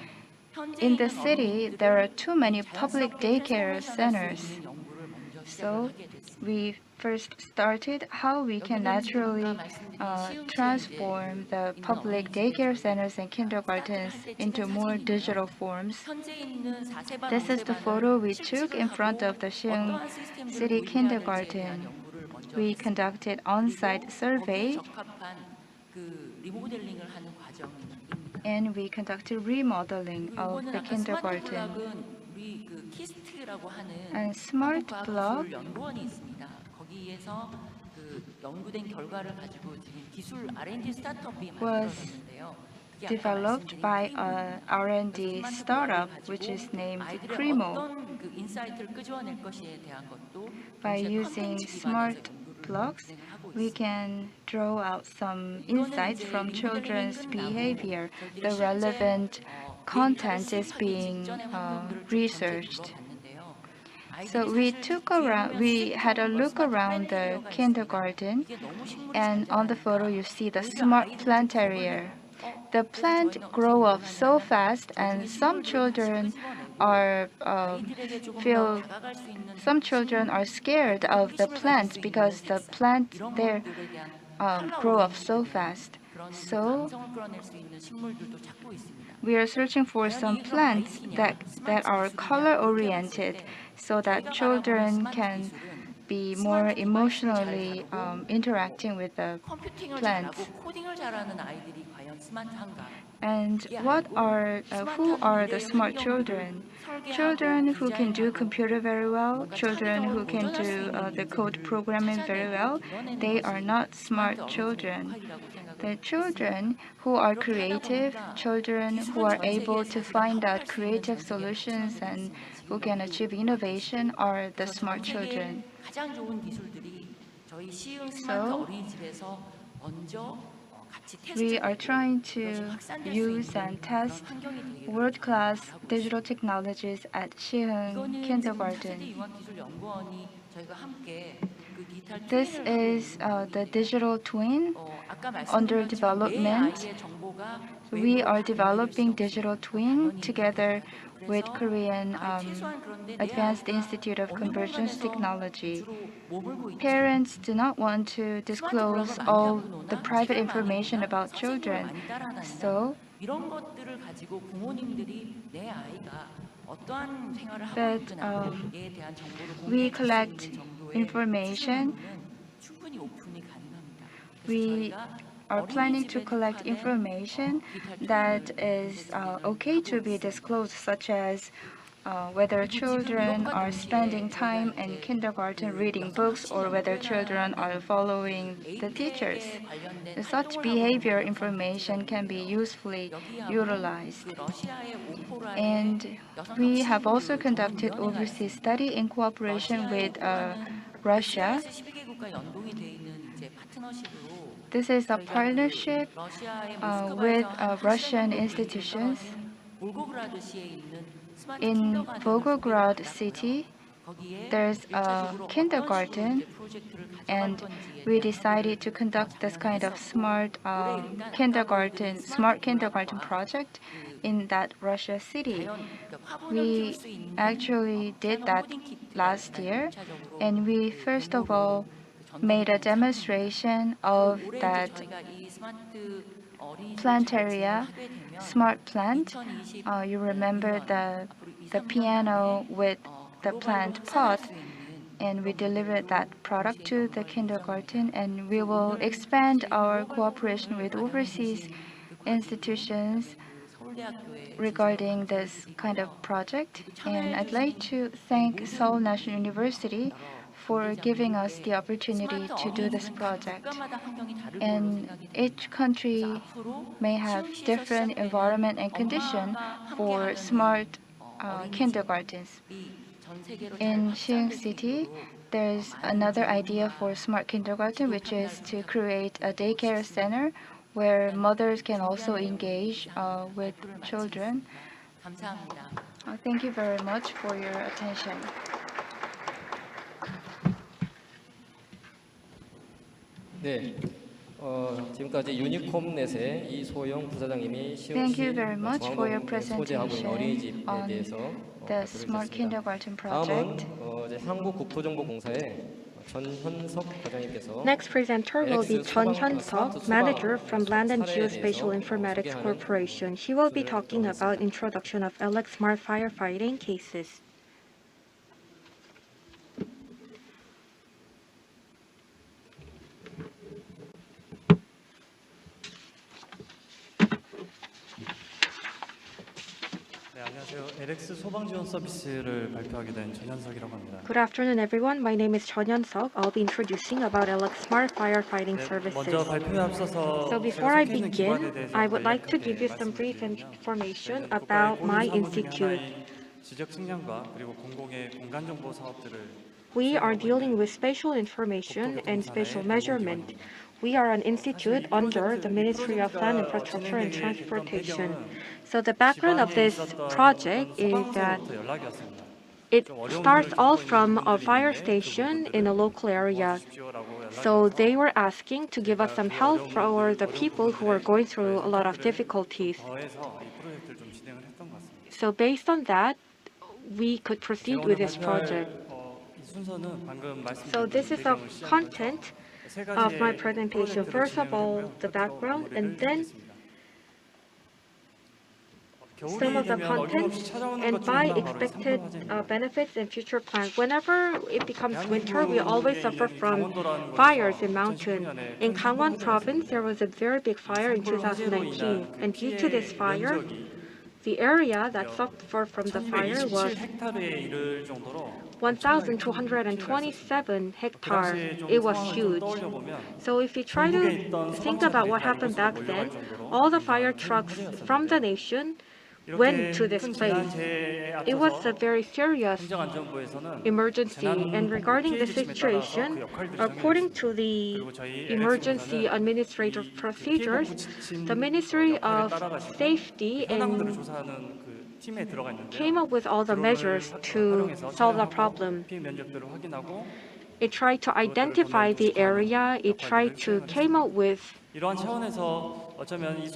현재 In the 있는 city, there are 어린이집들을 too many public 자연스럽게 daycare 트랜스포메이션 할수 centers. 있는 연구를 먼저 시작을 So 하게 됐습니다. we first started how we can 여기는 naturally 아까 말씀드린 시흥시에 transform 이제 the 있는 public 어린이집에 daycare 저희가 centers and kindergartens 스타트를 할때 into 찍은 more 사진이고요. digital forms. 현재 있는 4세반, This is the photo we took in front of the Siheung 어떠한 시스템들을 City 도입해야 될지에 대한 Kindergarten. 연구를 먼저 We 했습니다. conducted 그리고 on-site 거기에 survey 적합한 그 리모델링을 하는 과정입니다. and we conducted remodeling 그리고 of 이거는 the 아까 스마트 kindergarten. 블락은 우리 그 키스트라고 하는 And smart block 한국과학기술연구원이 있습니다. 거기에서 그 연구된 결과를 가지고 지금 기술 R&D 스타트업이 만들어졌는데요. 그게 아까 developed 말씀드린 by 크리모. a R&D 그래서 스마트 startup 블락을 which is 가지고 named 아이들의 Primo. 어떤 그 인사이트를 끄집어낼 것에 대한 것도 By 동시에 using 컨텐츠 기반에서 smart 연구를 blocks, 진행을 하고 we 있습니다. can draw out some 이거는 insights 이제 from 리모델링이 children's 끝나고 behavior. 저희들이 The 실제 relevant 데이터를 content is 수집하기 being 직전의 화면들을 쭉 researched. 전체 둘러봤는데요. So we had a look around the kindergarten, and on the photo you see the smart plant area. The plant grow up so fast, and some children are feel some children are scared of the plants because the plants there grow up so fast. So we are searching for some plants that are color oriented so that children can be more emotionally interacting with the 컴퓨팅을 plants. 잘하고 코딩을 잘하는 아이들이 과연 스마트한가? And who are the smart children? Children who can do computer very well, children who can do the code programming very well, they are not smart children. The children who are creative, children who are able to find out creative solutions and who can achieve innovation are the smart children. 가장 좋은 기술들이 저희 시흥 스마트 So, 어린이집에서 먼저 같이 We are 테스트되고 trying to 그것이 확산될 수 use 있는 and 그런 test 환경이 되기를 world-class 바라고 digital 있습니다. technologies at Siheung 이거는 지금 차세대 Kindergarten. 융합기술연구원이 저희가 함께 그 디지털 This 트윈을 하고 is 있는 the 부분인데 digital twin 아까 under 말씀드린 것처럼 내 development. 아이의 정보가 We 외부와 are 다 developing 연결될 수 digital 없이 twin 당연히 together 그렇게 돼야 되고 with 그래서 Korean 최소한 그런데 내 Advanced 아이가 Institute of 어느 Convergence 공간에서 Technology. 주로 머물고 있지 Parents do not want to 스마트 disclose 블록을 많이 all 갖고 the 노나 private 책을 많이 information 보나 about 선생님을 children. 많이 따라다니나 So, 이런 것들을 가지고 부모님들이 내 아이가 어떠한 생활을 하고 But, 있구나에 대한 정보를 we 공유해 줄 수 collect 있는 정도의 information. 시스템으로는 충분히 오픈이 가능합니다. 그래서 We 저희가 are planning to 어린이집에 collect 특화된 information 디지털 that 트윈을 is 현재 진행을 okay 하고 to be 있습니다. disclosed, such as whether children are spending time in kindergarten reading books or whether children are following the teachers. Such behavior information can be usefully utilized. And we have also conducted overseas study in cooperation with Russia. This is a partnership with Russian institutions. In Volgograd city, there's a kindergarten, and we decided to conduct this kind of smart kindergarten project in that Russia city. We actually did that last year, and we first of all made a demonstration of that plant area, smart plant. You remember the piano with the plant pot, and we delivered that product to the kindergarten, and we will expand our cooperation with overseas institutions regarding this kind of project. And I'd like to thank Seoul National University for giving us the opportunity to do this project. And each country may have different environment and condition for smart kindergartens. In Seoul City, there's another idea for smart kindergarten, which is to create a daycare center where mothers can also engage with children. Thank you very much for your attention. 네, 지금까지 유니콤넷의 이소영 부사장님이 Thank you very much for your 소재하고 있는 어린이집에 presentation on 대해서 the 발표를 Smart 했습니다. Kindergarten 다음은 project. 이제 한국국토정보공사의 전현석 과장님께서 Next presenter will be Chun Hyun-seok, manager from Land and Geospatial Informatics Corporation. She will be talking about introduction of LX Smart firefighting cases. 네, 안녕하세요. LX 소방지원 서비스를 발표하게 된 전현석이라고 합니다. Good afternoon, everyone. My name is Chun Hyun-seok. I'll be introducing about LX Smart firefighting 네, services. 먼저 발표에 앞서서 So 제가 before I 속해 있는 기관에 begin, 대해서 I would like to 간략하게 give you some brief 말씀드리겠습니다. information 저희는 about 국가의 my 공유 사업 중에 institute. 하나인 지적 측량과 그리고 공공의 공간 정보 사업들을 We are 수행하고 dealing 있는 with spatial information and spatial measurement. 공공기관입니다. We are an institute 사실 이 under the 프로젝트, Ministry of Land, 이 Infrastructure and 진행되게 됐던 Transportation. 배경은 So the background of 지방에 this 있었던 project 어떤 is that 소방서로부터 연락이 왔습니다. it 좀 어려운 starts 일을 all 겪고 있는 from a 부분들이 fire 있는데 그 station in a 부분들을 local area. 도와주십시오라고 연락이 So 와서 they were asking to give us 제가 some 그 help 어려운 for the 어려운 people who are 부분들에 going through a lot of 선택들을 좀 difficulties. 더해서 이 프로젝트를 좀 진행을 했던 것 같습니다. So based on that, we could proceed 제가 with 오늘 this 발표할 project. 이 순서는 방금 So 말씀드린 this is the 배경을 시작으로 content 해서 세 of my 가지의 presentation. 프로젝트를 First of 진행을 all, 했고요. the 끝으로 background, 마무리를 and then 짓겠습니다. some 겨울이 of the 되면 content, 어김없이 찾아오는 and 것 중 by 하나가 바로 이 expected 산불 화재입니다. benefits and future plans. Whenever it becomes winter, we always 대한민국에 suffer 있는 from 강원도라는 fires 곳에서 in mountain. 2019년에 In 큰 Gangwon 산불 화재가 province, there 있었는데 was a very big fire in 산불 화재로 2019, 인한 그 and due to this 피해 fire, 면적이 the area that 무려 suffered from the fire was 1227헥타르에 이를 정도로 1,227 hectares. It was huge. So if you try to think about what happened back then, all the fire trucks from the nation went to this place. It was a very serious emergency, and regarding the situation, according to the emergency administrative procedures, the Ministry of Safety and came up with all the measures to solve the problem. It tried to identify the area. It tried to came up with 이러한 차원에서 어쩌면 이 A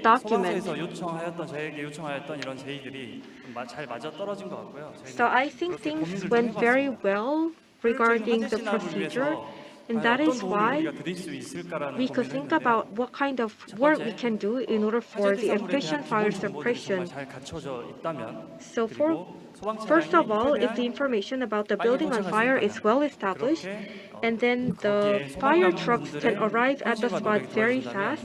document. 소방서에서 저에게 요청하였던 이런 제의들이 잘 맞아 떨어진 것 같고요. So I think things went very well regarding the procedure, and that is why we could think about what kind of work we can do in order for the efficient fire suppression. So for First of all, if the information about the building on fire is well established, and then the fire trucks can arrive at the spot very fast,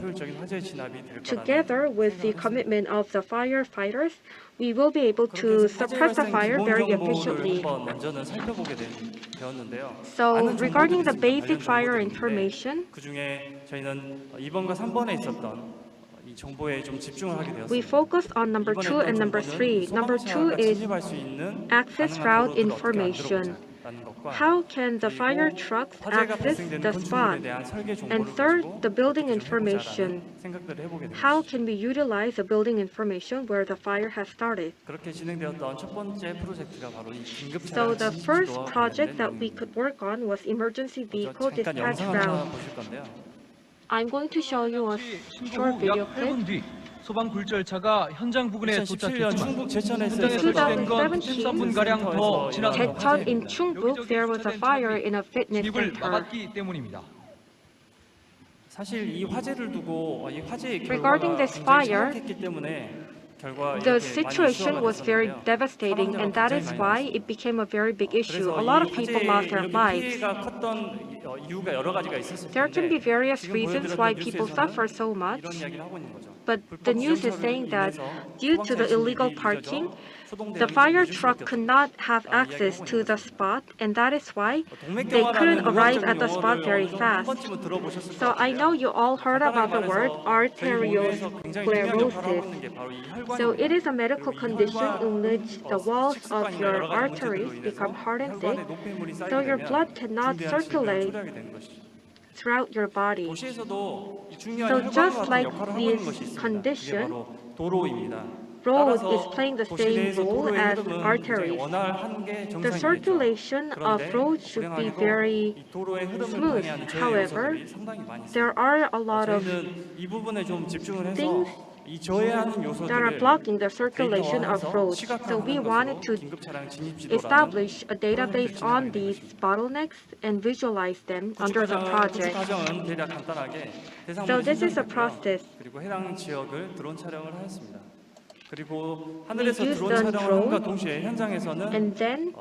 together with the commitment of the firefighters, we will be able to suppress the fire very efficiently. 먼저는 살펴보게 되었는데요. So, regarding the basic fire information, 그 중에 저희는 2번과 3번에 있었던 이 정보에 좀 집중을 하게 되었습니다. we focused on number 2 and number 3. Number 2 is 진입할 수 있는 access route information. How can the fire trucks access the spot? And third, the building information. How can we utilize the building information where the fire has started? 그렇게 진행되었던 첫 번째 프로젝트가 바로 이 긴급 So 차량 the 진입 first 지도와 project that 관련된 we could work on was emergency vehicle 잠깐 dispatch 영상 하나 route. 보실 건데요. I'm going to show you a 신고 short 후 video 약 clip. 8분 뒤 소방 굴절차가 현장 부근에 2017년 도착했지만 충북 제천에서 현장에 설치된 건 2017 13분 가량 더 지나서 제천 in Chungbuk, there was a fire in a fitness 진입을 center. 막았기 때문입니다. 사실 이 화재를 두고 이 화재의 결과가 Regarding this 굉장히 fire, 심각했기 때문에 결과 The 이렇게 많이 situation 이슈가 was very 됐었는데요. devastating, and that is why it became a very big issue. A lot of people lost their lives. 피해가 컸던 이유가 여러 가지가 있었을 There can be 텐데 various 지금 reasons 보여드렸던 why people 뉴스에서는 suffer so much, 이런 이야기를 하고 있는 거죠. but 불법 the news is 주정차로 saying that 인해서 due to the 소방차의 illegal 진입이 parking, 늦어져 소동 the 대응이 fire 늦을 truck 수밖에 could 없었다. not have 이야기하고 access 있는 to the 거죠. spot, and that is why 동맥경화라는 they couldn't arrive 의학적인 at the spot 용어를 very 어느 정도 한 fast. 번쯤은 들어보셨을 것 So I know 같은데요. you all heard about the word 저희 몸에서 굉장히 중요한 역할을 하고 arteriosclerosis. 있는 게 바로 이 So it 혈관입니다. is a medical condition in which the walls of your arteries become hard and thick, so your blood cannot circulate throughout your body. 도시에서도 이 중요한 So 혈관과 just 같은 like 역할을 하고 있는 this 것이 있습니다. 그게 condition, 바로 도로입니다. road 따라서 is playing the 도시 same 내에서 role 도로의 as 흐름은 굉장히 arteries. 원활한 게 The 정상이겠죠. circulation of 그런데 roads should be 불행하게도 very 이 도로의 흐름을 smooth. 방해하는 저의 However, 요소들이 상당히 많이 있습니다. there are a lot of 저희는 이 부분에 좀 집중을 해서 things 이 저해하는 that are 요소들을 blocking the circulation of 데이터화해서 roads. So we 시각화하는 wanted 것으로 to 긴급 차량 진입 지도라는 establish a database 프로젝트를 on 진행하게 된 these 것입니다. bottlenecks and visualize them under the 구축 project. 과정은 대략 간단하게 So 대상물이 this is a 선정됐고요. process. 그리고 해당 지역을 드론 촬영을 하였습니다. 그리고 하늘에서 used 드론 the 촬영을 함과 drone, 동시에 현장에서는 And then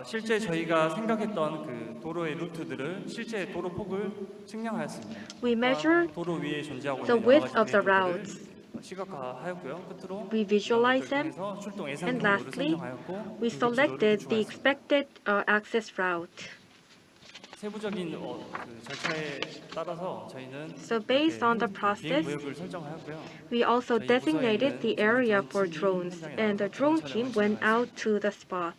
실제 저희가 생각했던 그 도로의 루트들을 실제 도로 폭을 측량하였습니다. we measured 도로 위에 존재하고 the 있는 여러 width 가지 of the 데이터들을 routes. 시각화하였고요. 끝으로 We visualize them. 통해서 출동 예상 And 경로를 lastly, 선정하였고 we 긴급 지도를 selected the 구축하였습니다. expected access route. 세부적인 그 절차에 따라서 저희는 So based on the 비행 process, 구역을 설정하였고요. we also designated the area for drones, and the drone team went out to the spot.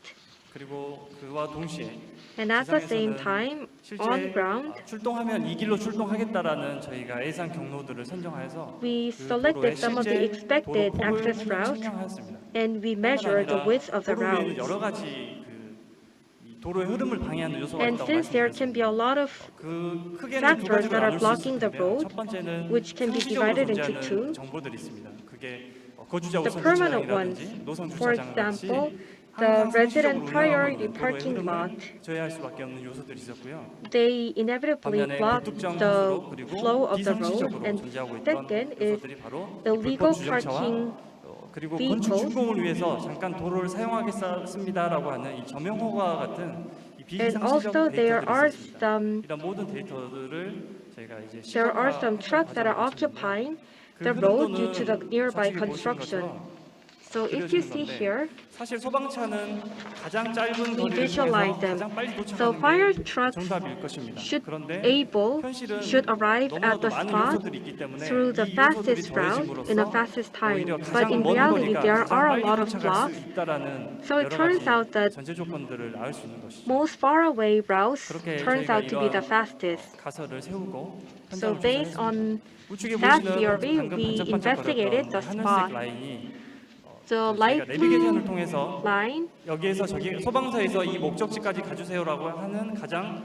그리고 그와 동시에 And at the same time, on ground, 출동하면 이 길로 출동하겠다라는 저희가 예상 경로들을 선정하여서 we 그 selected 도로의 some of the 실제 expected 도로 폭을 access routes, 측량하였습니다. and we measured the width of the 도로 위에는 routes. 여러 가지 이 도로의 흐름을 방해하는 요소가 And 있다고 since there can be a 말씀드렸습니다. lot of 그 크게는 두 factors 가지로 that are 나눌 수 blocking the 있는데요. road, 첫 번째는 which can be 상시적으로 divided into 존재하는 two. 정보들이 있습니다. 그게 거주자 The 우선 permanent 주차장이라든지 노선 For 주차장 같이 example, the 항상 resident 상시적으로 priority 운영하고 있는 도로의 parking 흐름을 lot. 저해할 수밖에 없는 요소들이 있었고요. They inevitably 반면에 block 불특정 the 요소로 그리고 flow of the road, 비상시적으로 and 존재하고 있던 second is 요소들이 바로 illegal 불법 주정차와 parking 그리고 vehicles. 건축 준공을 위해서 잠깐 도로를 사용하겠습니다라고 하는 이 점용허가 같은 이 And also 비상시적 there are 데이터들이 있습니다. some 이런 모든 데이터들을 저희가 이제 there are some trucks that are occupying the road due to the nearby construction. So if you see here, 사실 소방차는 가장 짧은 we 거리를 visualize 통해서 them. 가장 빨리 So 도착하는 fire 게 trucks 정답일 것입니다. should 그런데 현실은 should arrive at 너무나도 the 많은 spot 요소들이 있기 때문에 through the 이 요소들이 fastest route 더해짐으로써 in the fastest time. 오히려 But 가장 in 먼 reality, 거리가 there 가장 are a 빨리 lot of 도착할 blocks. 수 있다라는 So it 여러 turns 가지 out that 전제 조건들을 알 수 있는 것이죠. most faraway routes 그렇게 turns 저희가 out to be the 이러한 fastest. 가설을 세우고 So 현장을 based 조사했습니다. on 우측에 that 보시는 theory, 방금 we 반짝반짝거렸던 investigated the 하늘색 spot. 라인이 the 저희가 light 내비게이션을 blue 통해서 line 여기에서 저기 소방서에서 이 목적지까지 가주세요라고 하는 가장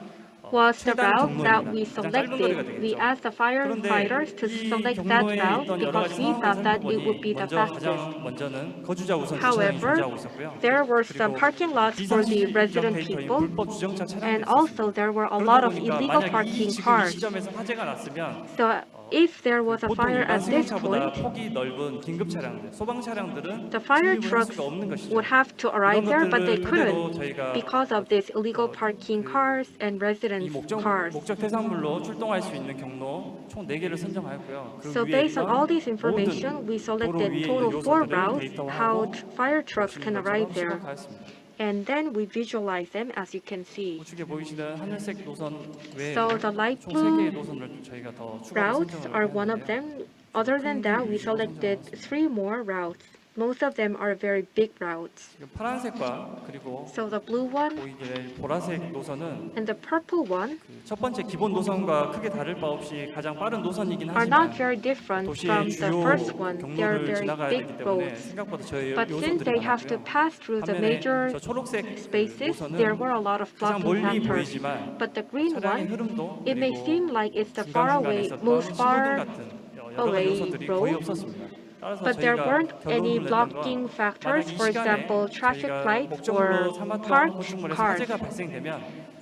was the 최단 route that 경로입니다. we 가장 짧은 거리가 selected. We 되겠죠. asked the firefighters to 이 select that 경로에 route 있던 여러 because 가지 we 상황을 thought that it would 살펴보니 be the 먼저 fastest. 가장 먼저는 거주자 우선 주차장이 However, 존재하고 있었고요. there were some 그리고 parking lots for the 비상시적 resident 데이터인 people, 불법 주정차 차량들이 and also there were a lot 그러다 of 보니까 illegal 만약 이 parking 지금 이 cars. 시점에서 화재가 났으면 So if there was a 보통 fire 일반 at this 승용차보다 point, 폭이 넓은 긴급 차량들, 소방 차량들은 the fire 진입을 할 trucks 수가 없는 것이죠. would have to arrive there, but they 이런 것들을 couldn't 토대로 저희가 because of these illegal parking cars and 이 residence cars. 목적 대상물로 출동할 수 있는 경로 총 4개를 선정하였고요. 그 So 위에 based on 있던 all this 모든 information, we 도로 selected 위에 total 있는 4 요소들을 routes how 데이터화하고 fire trucks 보시는 can 것처럼 arrive there. 시각화했습니다. And then we visualize them as you can see. 우측에 보이시는 하늘색 노선 외에 So the light 총 3개의 blue 노선을 저희가 더 추가로 routes 선정을 are one of 했는데요. them. Other than that, we selected 3 more routes. Most of them are very big routes. 지금 파란색과 그리고 So the blue one 보이게 될 보라색 노선은 and the purple one 그 첫 번째 기본 노선과 크게 다를 바 없이 가장 빠른 노선이긴 are 하지만 not very different 도시의 from the 주요 first one. They are 경로를 very 지나가야 big 되기 때문에 roads. 생각보다 저희 But since 요소들이 they have to 많았고요. pass through the 반면에 major 저 초록색 spaces, 노선은 there were a lot of 가장 blocking 멀리 factors. 보이지만 But the green 차량의 one, 흐름도 it may 그리고 seem like it's the far 중간중간에 away, 있었던 most 신호등 far 같은 여러 가지 away 요소들이 거의 road, 없었습니다. 따라서 but there 저희가 weren't any 결론을 냈던 건 blocking factors, 만약 이 for 시간에 example, traffic 저희가 lights 목적으로 or 삼았던 parked 건축물에서 cars. 화재가 발생되면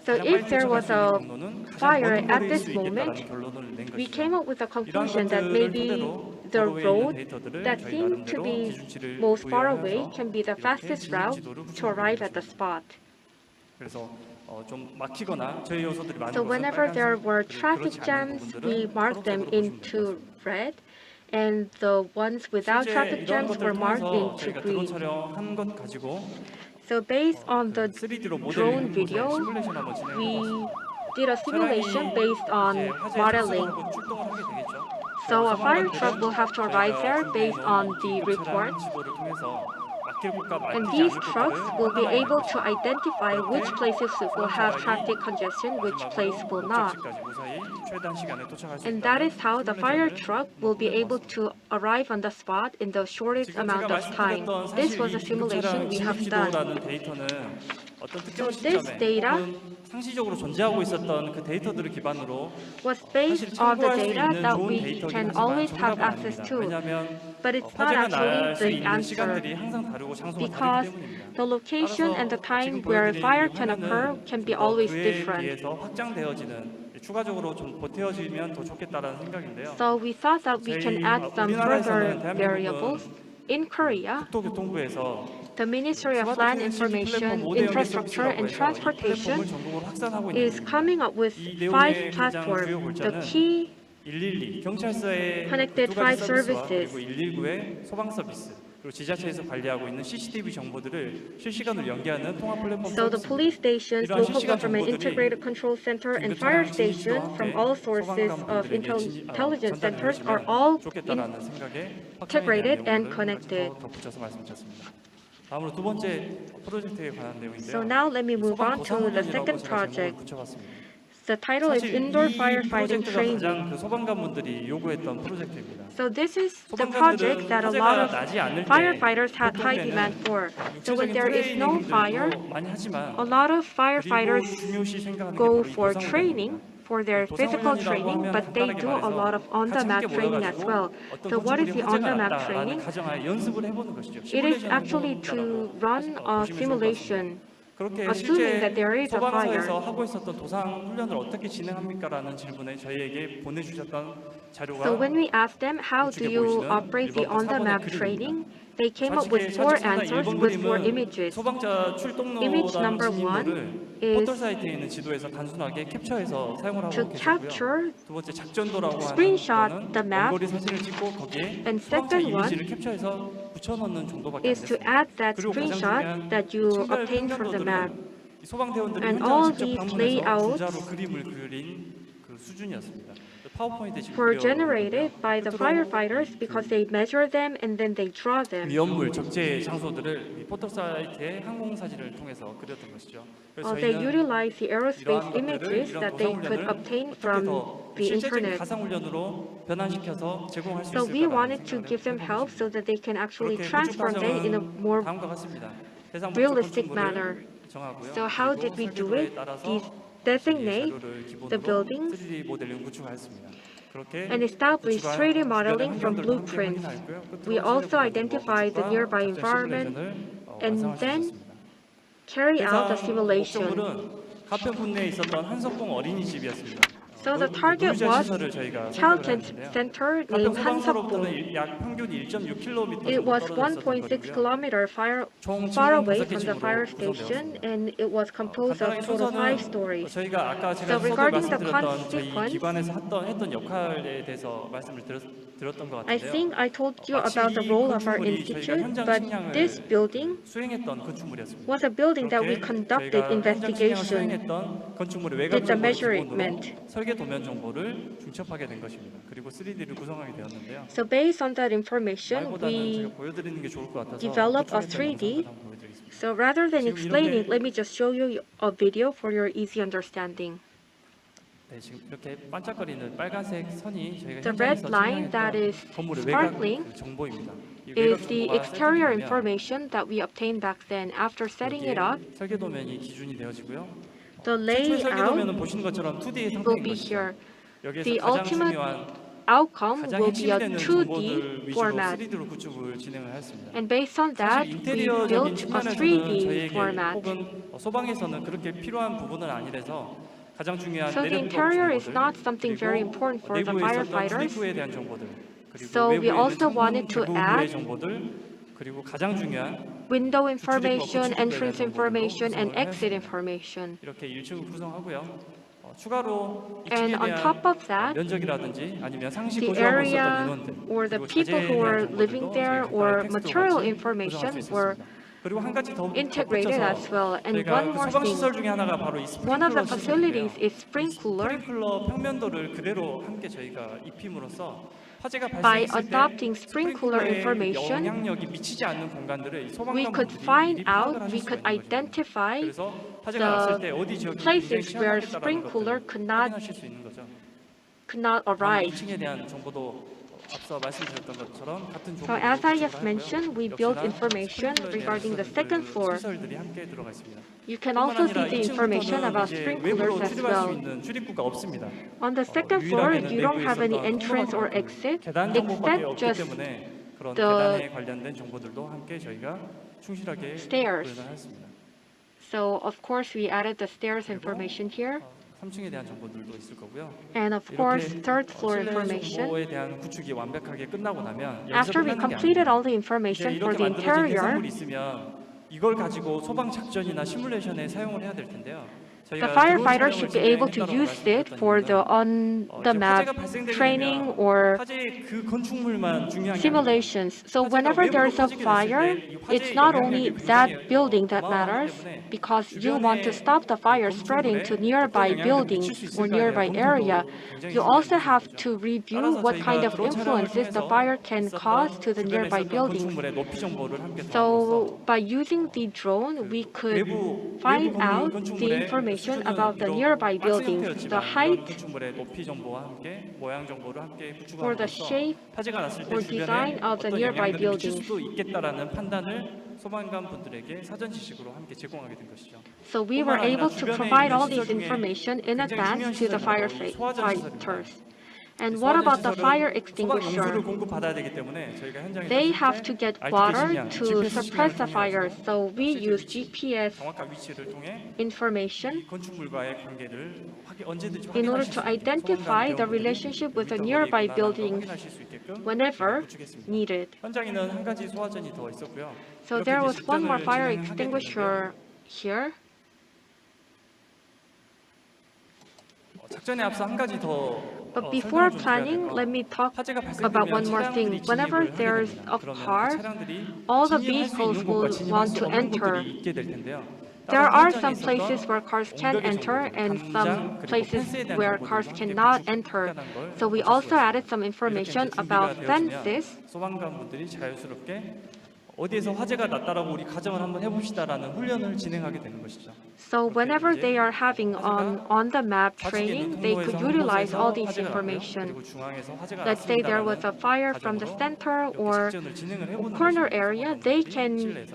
So 가장 if 빨리 there 도착할 was 수 있는 a 경로는 가장 fire 먼 at 거리일 this 수 있겠다라는 moment, 결론을 낸 we 것이죠. came up with the 이러한 conclusion that 것들을 maybe 토대로 the 도로에 있는 road 데이터들을 that 저희 seemed to 나름대로 be 기준치를 most far 부여하여서 away can be the 이렇게 fastest route 진입지도를 to arrive at the 구성을 spot. 그래서 좀 막히거나 저희 요소들이 많은 So 곳은 whenever there 빨간색, were 그리고 traffic 그렇지 않은 jams, 부분들은 we marked them 초록색으로 보시면 될것 into 같습니다. red, and the ones without 실제 traffic 이런 jams 것들을 were marked 통해서 into 저희가 드론 green. 촬영한 것 가지고 So based on the 3D로 drone 모델링 video, 시뮬레이션 한번 we 진행해봤습니다. did a simulation based on modeling. 출동을 하게 되겠죠. So a fire 소방관들은 truck will have to arrive there based on the report. 지도를 통해서 막힐 곳과 And 막히지 these 않을 trucks 곳들을 will be 확인하게 able 되죠. to identify which places will have traffic congestion, which place will not. 목적지까지 무사히 최단 시간에 도착할 수 And that 있다는 is how the fire 시뮬레이션을 truck will be able to arrive on the spot in the shortest 지금 amount 제가 of time. 말씀드렸던 This 사실 was 이 a simulation we have done. 진입지도라는 데이터는 어떤 특정 So this 시점에 data 혹은 상시적으로 존재하고 있었던 그 데이터들을 기반으로 Was 사실 based on the 참고할 수 data 있는 that 좋은 we 데이터긴 can 하지만 always have 정답은 access 아닙니다. to. 왜냐하면 But it's not 화재가 actually 날 수 the 있는 answer 시간들이 항상 다르고 장소가 because 다르기 때문입니다. the location and the time where fire can occur can be always 그에 different. 비해서 확장되어지는 추가적으로 좀 보태어지면 더 좋겠다라는 생각인데요. So we thought that we can add some further 우리나라에서는 variables. In Korea, 국토교통부에서 the Ministry of Land Information, Infrastructure and Transportation 전국으로 확산하고 is 있는 coming up with 이 5 내용의 가장 platforms. 주요 The 골자는 key 112 경찰서의 Connected 두 가지 five 서비스와 services. 그리고 119의 소방 서비스 그리고 지자체에서 관리하고 있는 CCTV 정보들을 실시간으로 연계하는 통합 플랫폼 So the 서비스입니다. police stations, 이러한 local 실시간 government 정보들이 integrated control center, and fire station from all sources of intelligence centers are all 좋겠다라는 생각에 integrated and 확장에 대한 connected. 내용들을 덧붙여서 말씀드렸습니다. 다음으로 두 번째 프로젝트에 관한 내용인데요. So now let me move on to the second project. 붙여봤습니다. The title is 사실 Indoor 이 Firefighting 프로젝트가 Training. 가장 그 소방관분들이 요구했던 프로젝트입니다. So this is the project that a lot of 나지 않을 때 firefighters had high 보통 demand 때는 for. So when 육체적인 there is no fire, 트레이닝들도 많이 하지만 a lot of 그리고 firefighters 중요시 생각하는 게 go 바로 이 for 도상훈련입니다. training for their physical training, but they do a lot of on-the-map training as well. So what is the on-the-map training? 가정하에 연습을 해보는 것이죠. It is 시뮬레이션 actually 해보는 to 거라고 run 보시면 a 좋을 것 같습니다. simulation, 그렇게 assuming that there 실제 is a fire. 소방서에서 하고 있었던 도상 훈련을 어떻게 진행합니까라는 질문에 저희에게 보내주셨던 자료가 So when we asked them how do you operate the on-the-map training, they came up with 4 answers with 4 images. 소방차 Image 출동로라는 number 진입로를 is 포털 사이트에 있는 지도에서 단순하게 캡처해서 사용을 To 하고 계시고요. capture 두 번째 작전도라고 하는 screenshot 거는 the map. 원거리 사진을 찍고 거기에 And 소방차 second one 이미지를 캡처해서 붙여넣는 정도밖에 안 is to 됐습니다. add that 그리고 가장 screenshot 중요한 that you 첨가할 obtained from the map. 편견도들은 이 소방대원들이 And 현장을 all 직접 these 방문해서 layouts 진짜로 그림을 그린 그 수준이었습니다. 파워포인트에 지금 were 그려놓은 generated by the 끝으로 firefighters because they measure them and then they draw them. 위험물 적재 장소들을 이 포털 사이트의 항공 사진을 통해서 그렸던 것이죠. 그래서 They 저희는 utilize the aerospace 이러한 것들을 images 이런 that they 도상 could 훈련을 obtain 어떻게 from 더 the 실제적인 internet. 가상 훈련으로 변환시켜서 제공할 수 So we 있을까라는 wanted to 생각을 give them help 해보고 so that they can actually 그렇게 transform them in a 구축 more 과정은 다음과 같습니다. 대상 목적 realistic 건축물을 manner. 정하고요. So how 그리고 did we do 설계도에 it? 따라서 These designate 자료를 기본으로 the buildings 3D 모델링 구축하였습니다. 그렇게 and establish 구축한 3D 주변의 modeling from 환경들도 함께 blueprints. 확인하였고요. 끝으로 We also 세력을 identify the 구축과 nearby 작전 environment 시뮬레이션을 and 완성할 수 then 있었습니다. carry out the 대상 simulation. 목적물은 가평 군내에 있었던 한석봉 어린이집이었습니다. So the target 노유자 was 시설을 저희가 Child 선택을 했는데요. Center 가평 named 소방서로부터는 Hansokbong. 약 평균 1.6km It 정도 was 떨어져 있었던 1.6 거리고요. kilometer 총 far 침공 away 분석 from the 기준으로 fire station, 구성되었습니다. and it was composed of 간단하게 total 5 순서는 stories. 저희가 아까 제가 So 서두에 regarding the 말씀드렸던 저희 consequence, 기관에서 했던 역할에 대해서 말씀을 드렸던 것 I 같은데요. think I told you 마치 about the 이 role of our 건축물이 저희가 institute, 현장 but 측량을 this building 수행했던 건축물이었습니다. was a building that we 그렇게 conducted 저희가 현장 측량을 investigation. 수행했던 건축물의 외곽 Did the 정보를 기본으로 measurement. 설계 도면 정보를 중첩하게 된 것입니다. 그리고 3D를 구성하게 되었는데요. So based on that information, 말보다는 we 제가 보여드리는 게 좋을 것 같아서 developed a 구축했던 3D. 영상을 한번 보여드리겠습니다. So rather than 지금 explaining, 이렇게- let me just show you a video for your easy understanding. 네, 지금 이렇게 반짝거리는 빨간색 선이 저희가 The 현장에서 red line that 측량했던 is 건물의 외곽 sparkling 그 정보입니다. 이 외곽 is the 정보가 exterior 설계되면 information that we obtained back then. After setting it up, 여기에 설계 도면이 기준이 되어지고요. the 최초의 설계 layout 도면은 보시는 것처럼 2D의 will 상태인 be 것이죠. here. 여기에서 The 가장 ultimate 중요한 outcome 가장 will 핵심이 be a 되는 2D 정보들 위주로 format. 3D로 구축을 진행을 했습니다. And based on that, 사실 we 인테리어적인 built a 측면에서는 3D 저희에게 format. 혹은 소방에서는 그렇게 필요한 부분은 아니라서 가장 중요한 So the 내부 interior is 정보들, not something very 그리고 important for the 내부에 있었던 firefighters. 출입구에 대한 정보들, 그리고 So we 외부에 있는 also 창문 wanted to 대부분의 add 정보들, 그리고 가장 중요한 window 구출입구와 information, 구출입구에 entrance 대한 information, and 정보들도 exit 구성을 information. 이렇게 1층을 구성하고요. 추가로 And 2층에 on top 대한 of that, 면적이라든지 아니면 상시 the 거주하고 있었던 area 인원들, or the 그리고 people 자재에 who 대한 were living 정보들도 there 저희 or 간단하게 텍스트로 material 같이 information 구성할 수 were 있었습니다. 그리고 한 가지 더 integrated as 덧붙여서 well. And 저희가 one 그 more 소방 thing, 시설 중에 하나가 바로 이 one of 스프링클러 the 시설인데요. facilities is sprinkler. 스프링클러 평면도를 그대로 함께 저희가 입힘으로써 화재가 By 발생했을 때 adopting sprinkler 스프링클러의 information, 영향력이 미치지 않는 공간들을 이 we 소방관분들이 could find 미리 파악을 out, 하실 we 수가 could 있는 거죠. identify 그래서 화재가 났을 때 어디 지역이 굉장히 places where 취약하겠다라는 sprinkler 것들을 could not 확인하실 수 있는 거죠. 다음 arrive. 2층에 대한 정보도 앞서 말씀드렸던 것처럼 같은 So 정보를 as I 구축을 have mentioned, we 하고요. built 역시나 information 스프링클러에 대한 regarding the second floor. 시설들이 함께 들어가 있습니다. You can 뿐만 also 아니라 see the information 2층부터는 about 이제 sprinklers 외부로 as 출입할 수 well. 있는 출입구가 없습니다. On the second floor, 유일하게는 you don't 내부에 have any 있었던 entrance or 통로밖에 exit 계단 정보밖에 except 없기 just 때문에 그런 the 계단에 관련된 정보들도 함께 저희가 충실하게 stairs. 구현하였습니다. So of course we added the stairs information here, 3층에 대한 정보들도 있을 거고요. and of course third floor 실내 information. 정보에 대한 구축이 완벽하게 끝나고 나면 여기서 After we 끝나는 게 completed 아니에요. all the 이제 information for 이렇게 the 만들어진 interior, 대상물이 있으면 이걸 가지고 소방 작전이나 시뮬레이션에 사용을 해야 될 텐데요. the 저희가 firefighter 드론 should be able to 촬영을 use it 진행했다고 for the 말씀드렸던 이유는 on-the-map 화재가 발생되게 training 되면 or 화재의 그 건축물만 중요한 게 아니에요. simulations. So 화재가 whenever 외부로 there's a 퍼지게 됐을 fire, 때 이 화재의 it's not 영향력이 only 굉장히 that building that 어마어마하기 matters, 때문에 because you want to 주변에 stop the fire 건축물에 spreading to 어떤 nearby 영향력을 buildings 미칠 수 or 있을까에 nearby 대한 area. 검토도 굉장히 You also 중요한 have 부분이죠. to review 따라서 what kind 저희가 of 드론 촬영을 influences the 통해서 fire can 있었던 cause to the 주변에 nearby 있었던 buildings. 건축물의 높이 정보를 함께 So 더함으로써 by using the drone, we could find out the information about the nearby buildings, the height, 건축물의 높이 정보와 함께 모양 정보를 함께 or the 구축함으로써 shape 화재가 났을 때 or 주변에 design of the 어떤 nearby 영향력을 미칠 buildings. 수도 있겠다라는 판단을 소방관 분들에게 사전 지식으로 함께 제공하게 된 것이죠. So we were able to provide all this information in advance to the firefighters. And what about the fire 소방 extinguisher? 용수를 공급받아야 되기 때문에 저희가 현장에서 They 실제 have to get RTK water 식량, to GPS suppress the 식량을 fire. 통해서 So we 실제 use 위치, GPS 정확한 위치를 통해 information 이 건축물과의 관계를 언제든지 in order 확인하실 to 수 있게 identify the 소방관 relationship with the 대원분들이 nearby 밀접하게 buildings 확인하실 수 있게끔 whenever 구축했습니다. needed. 현장에는 한 가지 소화전이 더 있었고요. So 이렇게 there 이제 was one more 작전을 fire 진행하게 extinguisher here. 작전에 앞서 한 가지 더 But before 설명을 좀 드려야 planning, 될까? let me talk 화재가 about 발생되면 one more thing. 차량들이 Whenever 진입을 하게 there's 됩니다. a 그러면 car, 그 차량들이 all the 진입할 수 vehicles 있는 곳과 will 진입할 want 수 to 없는 enter. 곳들이 있게 될 텐데요. There 따라서 are 현장에 some 있었던 places where cars can 옹벽의 enter 정보들, and 담장, some 그리고 places 펜스에 대한 where 정보들도 cars 함께 cannot 구축 enter. 확대하는 걸 So we 보실 also 수가 added 있습니다. some 이렇게 information 이제 준비가 about 되어지면 fences. 소방관분들이 자유스럽게 어디에서 화재가 났다라고 우리 가정을 한번 해봅시다라는 훈련을 진행하게 되는 것이죠. So whenever they are having on the map training, they could utilize all this information. Let's say there was a fire from the center or corner area, they can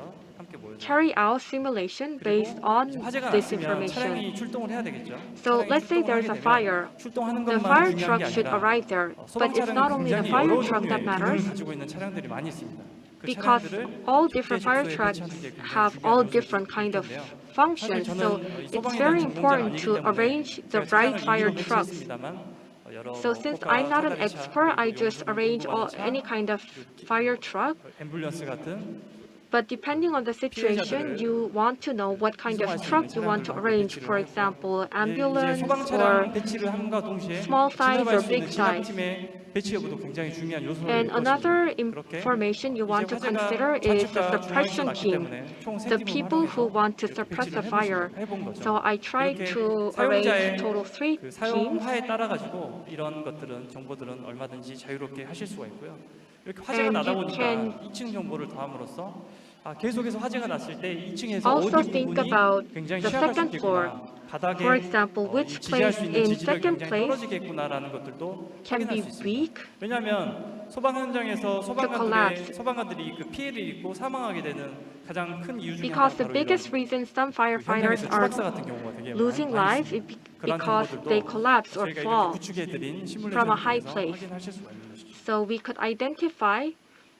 carry out simulation based on 이제 화재가 this 났으면 information. 차량이 출동을 해야 되겠죠. So 차량이 let's say 출동을 there's 하게 a 되면 fire. 출동하는 The 것만 fire 중요한 truck 게 should 아니라 arrive there, 소방 but it's 차량은 not only the 굉장히 fire 여러 truck that 종류의 기능을 matters, 가지고 있는 차량들이 많이 있습니다. 그 because 차량들을 all 적재 different fire 적소에 trucks 배치하는 게 굉장히 have 중요한 all 요소일 different 수 kind of 있겠네요. functions. 사실 So 저는 it's 소방에 very 대한 전공자가 important 아니기 to 때문에 arrange the 제가 right 차량을 fire 임의로 trucks. 배치했습니다만 여러 So since 호카, I'm not an 사다리 차, expert, I 그리고 just 용접을 arrange 공부하는 차, any kind of fire truck. 앰뷸런스 같은 But depending on the situation, you want to know what kind of truck you want to arrange. For example, 이제 ambulance 소방 or 차량 배치를 함과 동시에 small size 진압할 or 수 있는 big size. 진압팀의 배치 여부도 굉장히 중요한 요소일 And another 것이고 그렇게 information you want to 이제 consider 화재가 is the 좌측과 suppression 중앙에서 났기 team, 때문에 총 세 the 팀을 people who 활용해서 want to 이렇게 suppress 배치를 the fire. 해본 거죠. So I tried 이렇게 to 사용자의 arrange total 3 그 teams. 사용하에 따라 가지고 이런 것들은 정보들은 얼마든지 자유롭게 하실 수가 있고요. 이렇게 화재가 And 나다 you 보니까 can 2층 정보를 더함으로써 계속해서 화재가 났을 때 2층에서 also 어디 think 부분이 about 굉장히 the 취약할 수 second floor. 있겠구나. 바닥에 For example, which 지지할 수 place 있는 in 지지력이 second 굉장히 place 떨어지겠구나라는 것들도 can 확인할 be 수 있습니다. weak 왜냐하면 소방 현장에서 collapse. 소방관들이 그 피해를 입고 사망하게 되는 가장 큰 이유 중에 because 하나가 the 바로 biggest 이런 reason some firefighters 현장에서 are 추락사 같은 경우가 되게 losing 많이 lives 있습니다. is 그런 because 정보들도 they collapse or 저희가 fall 이렇게 구축해드린 from a 시뮬레이션을 high 통해서 place. 확인하실 수가 있는 것이죠. So we could identify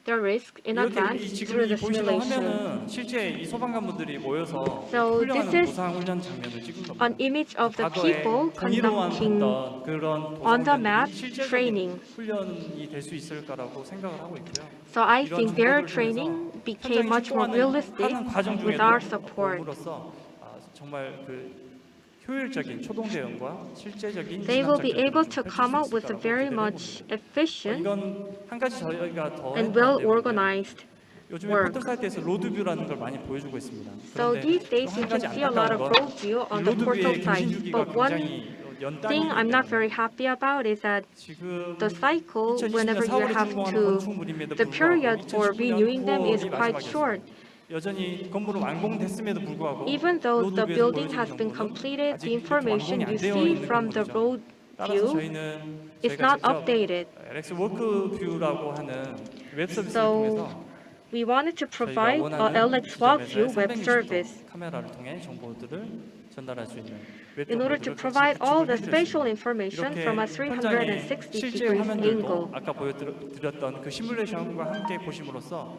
the risk in 이렇게 advance 지금 through 이 the 보시는 simulation. 화면은 실제 이 소방관분들이 모여서 So 훈련하는 this is 도상 훈련 장면을 찍은 겁니다. An image of the 과거에 people 경이로운 conducting 어떤 그런 on the 도상 map 훈련들이 실제적인 training. 훈련이 될 수 있을까라고 생각을 하고 있고요. So I 이런 think their 정보들을 training 통해서 became 현장에 much more 출동하는 realistic 하는 과정 with 중에도 our support. 도움으로써 정말 그 효율적인 초동 대응과 실제적인 They will be 진압 able 작전을 to 펼칠 come 수 up with a 있을 very 거라고 much 기대를 해봅니다. efficient 이건 한 가지 저희가 더 and 했던 well 내용인데요. organized. 요즘에 work. 포털 사이트에서 로드뷰라는 걸 많이 보여주고 있습니다. So 그런데 these days 또 you 한 can 가지 see a lot of 안타까운 road view 건 on 이 the portal 로드뷰의 site. 경신 주기가 But one 굉장히 thing 연단이기 I'm not 때문에 very happy about is that 지금 the cycle, 2020년 whenever you 4월에 have 준공한 to, 건축물임에도 the 불구하고 period for 2019년 renewing them is 9월이 quite 마지막이었습니다. short. 여전히 건물은 완공됐음에도 불구하고 Even though the 로드뷰에서 building 보여지는 has been 정보는 completed, 아직 the 이렇게 information 완공이 안 you 되어 see 있는 from the 건물이죠. road 따라서 view 저희는 is 저희가 not 직접 updated. LX 워크뷰라고 하는 웹 서비스를 So 통해서 we wanted to 저희가 provide a 원하는 LX Walkview web 360도 service. 카메라를 통해 정보들을 전달할 수 있는 웹 In order to 정보들을 provide all the 구축을 spatial 해드렸습니다. information 이렇게 from a 현장의 360 실제 degrees 화면들도 angle. 아까 보여드렸던 그 시뮬레이션과 함께 보심으로써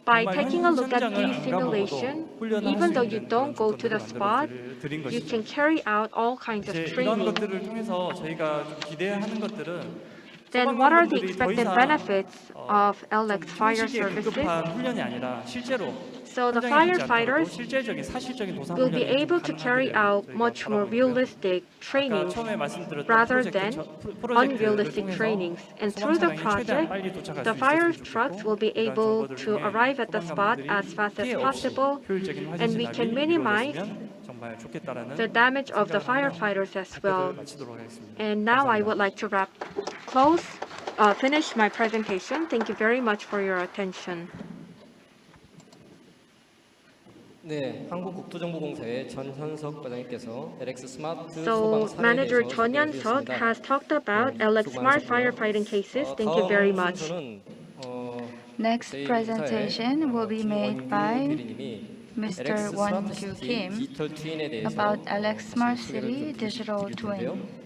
By 정말 taking a look at 현장을 these 안 simulation, 가보고도 훈련을 할 even 수 though you 있는 don't 그런 go to the 조건들을 spot, 만들어 드린 you 것이죠. can carry out all kinds of 이제 이런 training. 것들을 통해서 저희가 좀 기대하는 것들은 Then what are the 소방관분들이 더 expected 이상 benefits of 좀 LX fire 형식의 services? 급급한 훈련이 아니라 실제로 So the 현장에 가지 않더라도 firefighters 실제적인 사실적인 도상 will be 훈련이 좀 able to carry 가능하기를 out 저희가 much more 바라고 있고요. realistic 아까 trainings 처음에 말씀드렸던 rather 프로젝트 than 프로젝트를 unrealistic 통해서 trainings. And through the 소방 차량이 최대한 project, 빨리 도착할 the 수 fire 있었으면 trucks 좋겠고 will be 이러한 able 정보들을 to 통해 arrive at the spot 소방관분들이 as fast as 피해 없이 possible, 효율적인 화재 and we 진압이 can minimize 이루어졌으면 정말 좋겠다라는 the damage of the 생각을 하며 firefighters as well. 발표를 마치도록 하겠습니다. And now I 감사합니다. would like to finish my presentation. Thank you very much for your attention. 네, 한국국토정보공사의 전현석 과장님께서 LX 스마트 So 소방 Manager 사례에 Chun 대해서 Hyun-seok 소개해 has talked about 네, LX 수고 Smart 많으셨고요. firefighting cases. Thank you very 다음 much. 순서는 Next 저희 presentation will be made 김원규 by 대리님이 Mr. LX Won 스마트 Kyu 시티 Kim 디지털 트윈에 대해서 about LX Smart 소개를 City 좀 Digital 드릴 텐데요. Twin.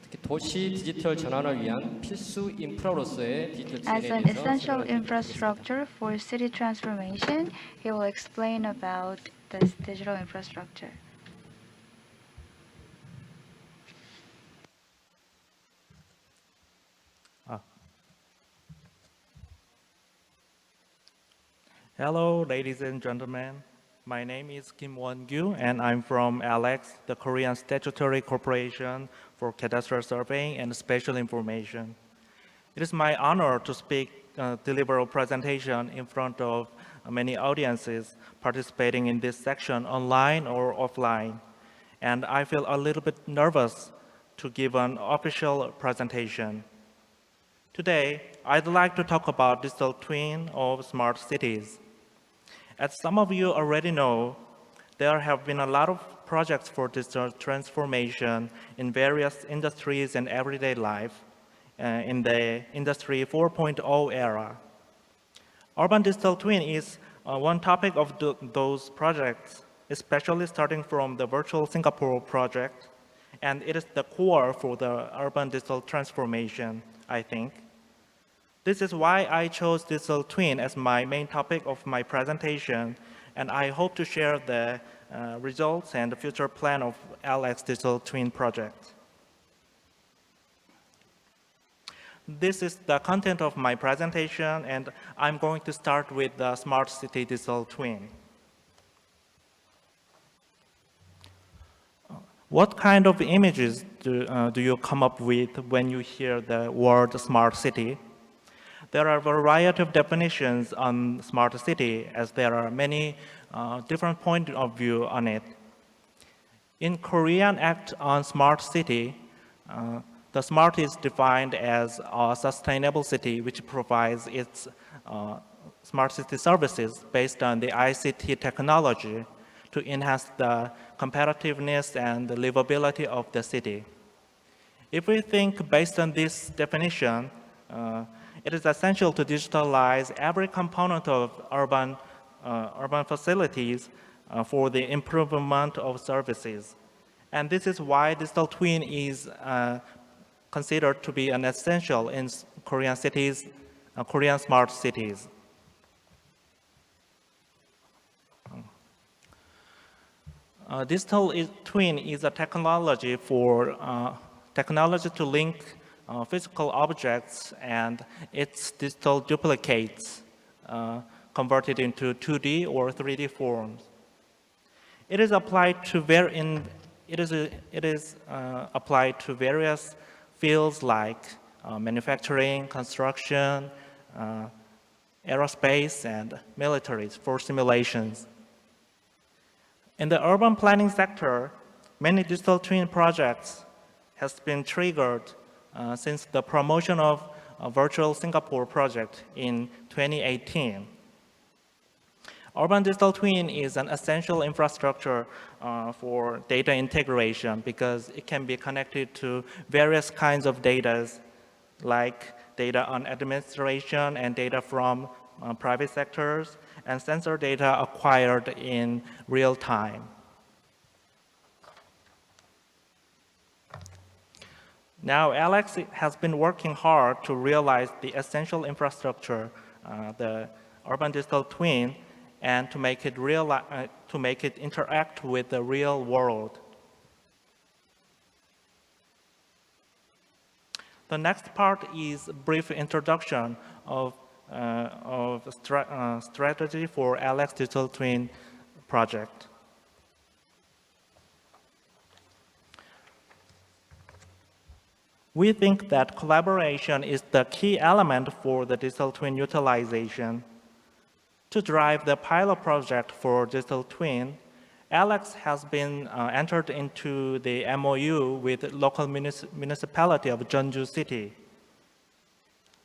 특히 도시 디지털 전환을 위한 필수 인프라로서의 디지털 As 트윈에 an 대해서 essential 설명을 드리겠습니다. infrastructure for city transformation, he will explain about this digital infrastructure. Hello, ladies and gentlemen. My name is Kim Won-gyu, and I'm from ALEX, the Korean Statutory Corporation for Cadastral Surveying and Spatial Information. It is my honor to deliver a presentation in front of many audiences participating in this section online or offline. And I feel a little bit nervous to give an official presentation. Today, I'd like to talk about digital twin of smart cities. As some of you already know, there have been a lot of projects for digital transformation in various industries and everyday life in the Industry 4.0 era. Urban digital twin is One topic of those projects, especially starting from the Virtual Singapore project, and it is the core for the urban digital transformation, I think. This is why I chose digital twin as my main topic of my presentation, and I hope to share the results and the future plan of Alex Digital Twin project. This is the content of my presentation, and I'm going to start with the Smart City Digital Twin. What kind of images do you come up with when you hear the word smart city? There are a variety of definitions on smart city, as there are many different points of view on it. In Korean Act on Smart City, the smart is defined as a sustainable city which provides its smart city services based on the ICT technology to enhance the competitiveness and the livability of the city. If we think based on this definition, it is essential to digitalize every component of urban facilities for the improvement of services. And this is why digital twin is considered to be an essential in Korean cities, Korean smart cities. Digital twin is a technology to link physical objects and its digital duplicates converted into 2D or 3D forms. It is applied to applied to various fields like manufacturing, construction, aerospace, and military for simulations. In the urban planning sector, many digital twin projects has been triggered since the promotion of a Virtual Singapore project in 2018. Urban digital twin is an essential infrastructure for data integration because it can be connected to various kinds of data, like data on administration and data from private sectors, and sensor data acquired in real time. Now, Alex has been working hard to realize the essential infrastructure, the urban digital twin, and to make it interact with the real world. The next part is a brief introduction of strategy for Alex Digital Twin project. We think that collaboration is the key element for the digital twin utilization. To drive the pilot project for digital twin, Alex has been entered into the MOU with the local municipality of Jeonju City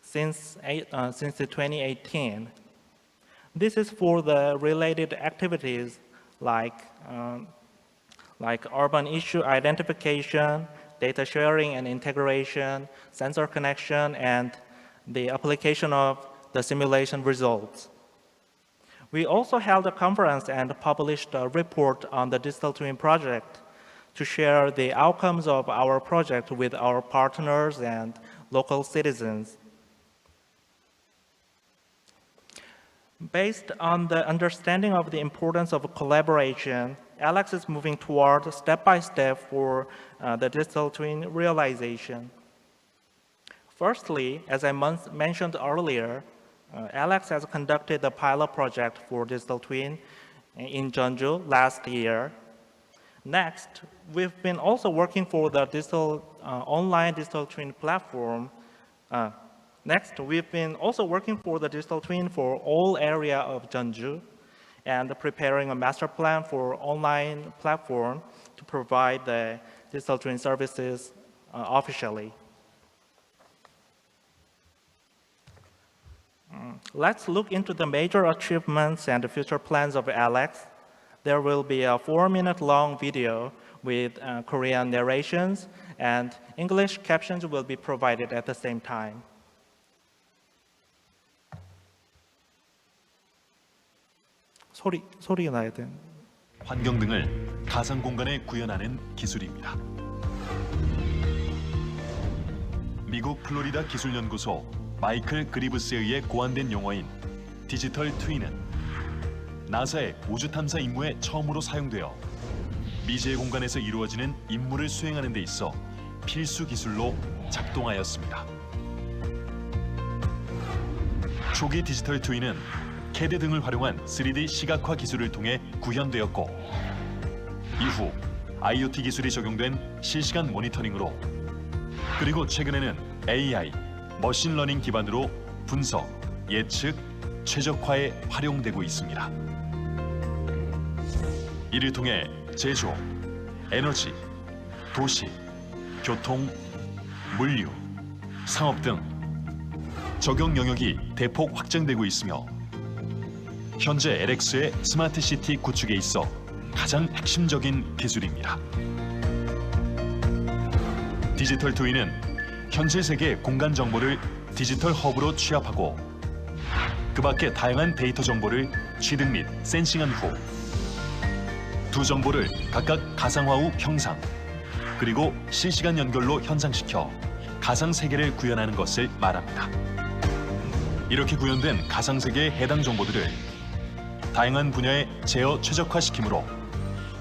since 2018. This is for the related activities like urban issue identification, data sharing and integration, sensor connection, and the application of the simulation results. We also held a conference and published a report on the digital twin project to share the outcomes of our project with our partners and local citizens. Based on the understanding of the importance of collaboration, Alex is moving toward step-by-step for the digital twin realization. Firstly, as I mentioned earlier, Alex has conducted the pilot project for digital twin in Jeonju last year. Next, we've been also working for the online digital twin platform. Next, we've been also working for the digital twin for all area of Jeonju and preparing a master plan for online platform to provide the digital twin services officially. Let's look into the major achievements and the future plans of Alex. There will be a 4-minute long video with Korean narrations, and English captions will be provided at the same time. 소리가 나야 돼. 환경 등을 가상 공간에 구현하는 기술입니다. 미국 플로리다 기술연구소 마이클 그리브스에 의해 고안된 용어인 디지털 트윈은 나사의 우주 탐사 임무에 처음으로 사용되어 미지의 공간에서 이루어지는 임무를 수행하는 데 있어 필수 기술로 작동하였습니다. 초기 디지털 트윈은 CAD 등을 활용한 3D 시각화 기술을 통해 구현되었고 이후 IoT 기술이 적용된 실시간 모니터링으로 그리고 최근에는 AI, 머신러닝 기반으로 분석, 예측, 최적화에 활용되고 있습니다. 이를 통해 제조, 에너지, 도시, 교통, 물류, 상업 등 적용 영역이 대폭 확장되고 있으며 현재 LX의 스마트 시티 구축에 있어 가장 핵심적인 기술입니다. 디지털 트윈은 현실 세계의 공간 정보를 디지털 허브로 취합하고 그 밖에 다양한 데이터 정보를 취득 및 센싱한 후 두 정보를 각각 가상화 후 형상 그리고 실시간 연결로 현상시켜 가상 세계를 구현하는 것을 말합니다. 이렇게 구현된 가상 세계의 해당 정보들을 다양한 분야에 제어 최적화시키므로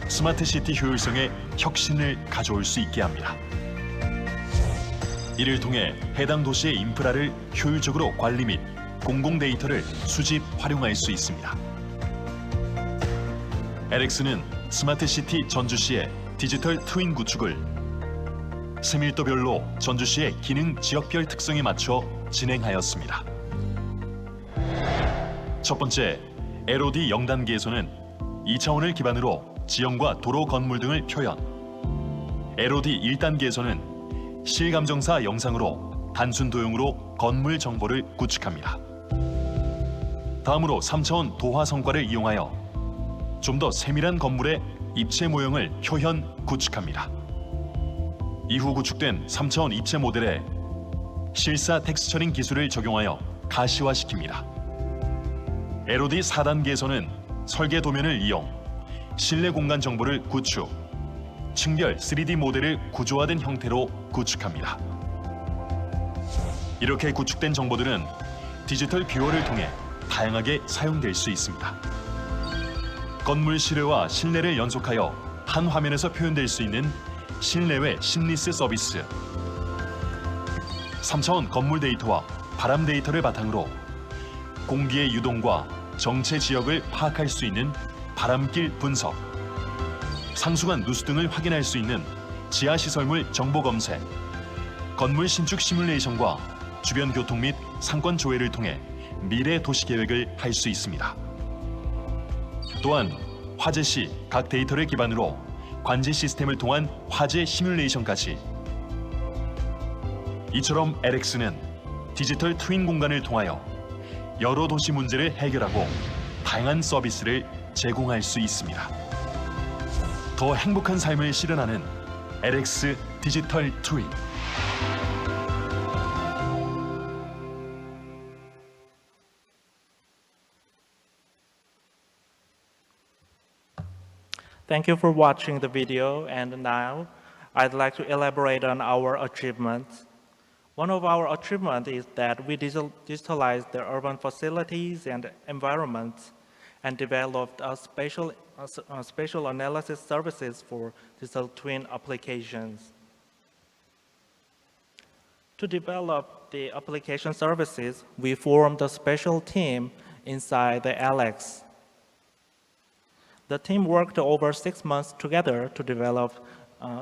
스마트 시티 효율성에 혁신을 가져올 수 있게 합니다. 이를 통해 해당 도시의 인프라를 효율적으로 관리 및 공공 데이터를 수집, 활용할 수 있습니다. LX는 스마트 시티 전주시의 디지털 트윈 구축을 세밀도별로 전주시의 기능 지역별 특성에 맞춰 진행하였습니다. 첫 번째, LOD 0단계에서는 2차원을 기반으로 지형과 도로 건물 등을 표현. LOD 1단계에서는 실감정사 영상으로 단순 도형으로 건물 정보를 구축합니다. 다음으로 3차원 도화 성과를 이용하여 좀 더 세밀한 건물의 입체 모형을 표현 구축합니다. 이후 구축된 3차원 입체 모델에 실사 텍스처링 기술을 적용하여 가시화시킵니다. LOD 4단계에서는 설계 도면을 이용 실내 공간 정보를 구축, 층별 3D 모델을 구조화된 형태로 구축합니다. 이렇게 구축된 정보들은 디지털 뷰어를 통해 다양하게 사용될 수 있습니다. 건물 실외와 실내를 연속하여 한 화면에서 표현될 수 있는 실내외 심리스 서비스, 3차원 건물 데이터와 바람 데이터를 바탕으로 공기의 유동과 정체 지역을 파악할 수 있는 바람길 분석, 상수관 누수 등을 확인할 수 있는 지하시설물 정보 검색, 건물 신축 시뮬레이션과 주변 교통 및 상권 조회를 통해 미래 도시 계획을 할 수 있습니다. 또한 화재 시 각 데이터를 기반으로 관제 시스템을 통한 화재 시뮬레이션까지. 이처럼 LX는 디지털 트윈 공간을 통하여 여러 도시 문제를 해결하고 다양한 서비스를 제공할 수 있습니다. 더 행복한 삶을 실현하는 LX 디지털 트윈. Thank you for watching the video, and now I'd like to elaborate on our achievements. One of our achievements is that we digitalized the urban facilities and environments and developed a spatial analysis services for digital twin applications. To develop the application services, we formed a special team inside the Alex. The team worked over 6 months together to develop,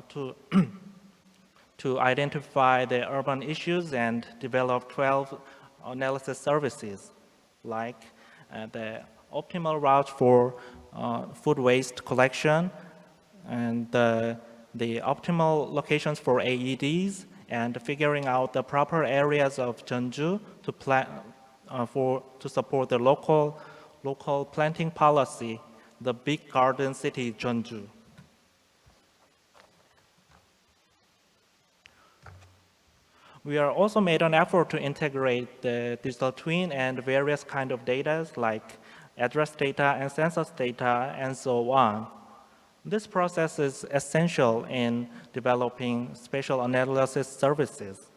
to identify the urban issues and develop 12 analysis services, like the optimal route for food waste collection, and the optimal locations for AEDs, and figuring out the proper areas of Jeonju to support the local planting policy, the big garden city Jeonju. We are also made an effort to integrate the digital twin and various kind of data like address data and census data, and so on. This process is essential in developing spatial analysis services.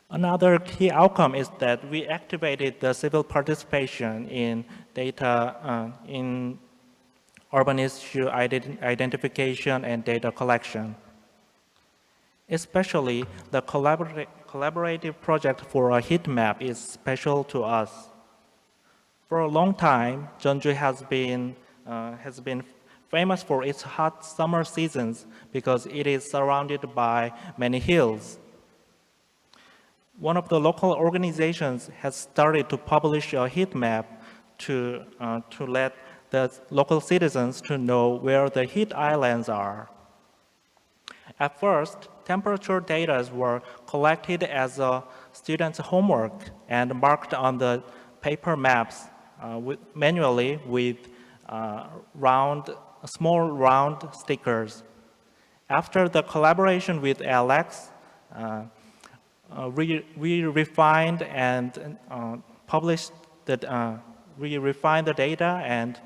Another key outcome is that we activated the civil participation in data in urban issue identification and data collection. Especially the collaborative project for a heat map is special to us. For a long time, Jeonju has been famous for its hot summer seasons because it is surrounded by many hills. One of the local organizations has started to publish a heat map to let the local citizens to know where the heat islands are. At first, temperature data were collected as a student's homework and marked on the paper maps manually with small round stickers. After the collaboration with Alex, we refined and published we refined the data, and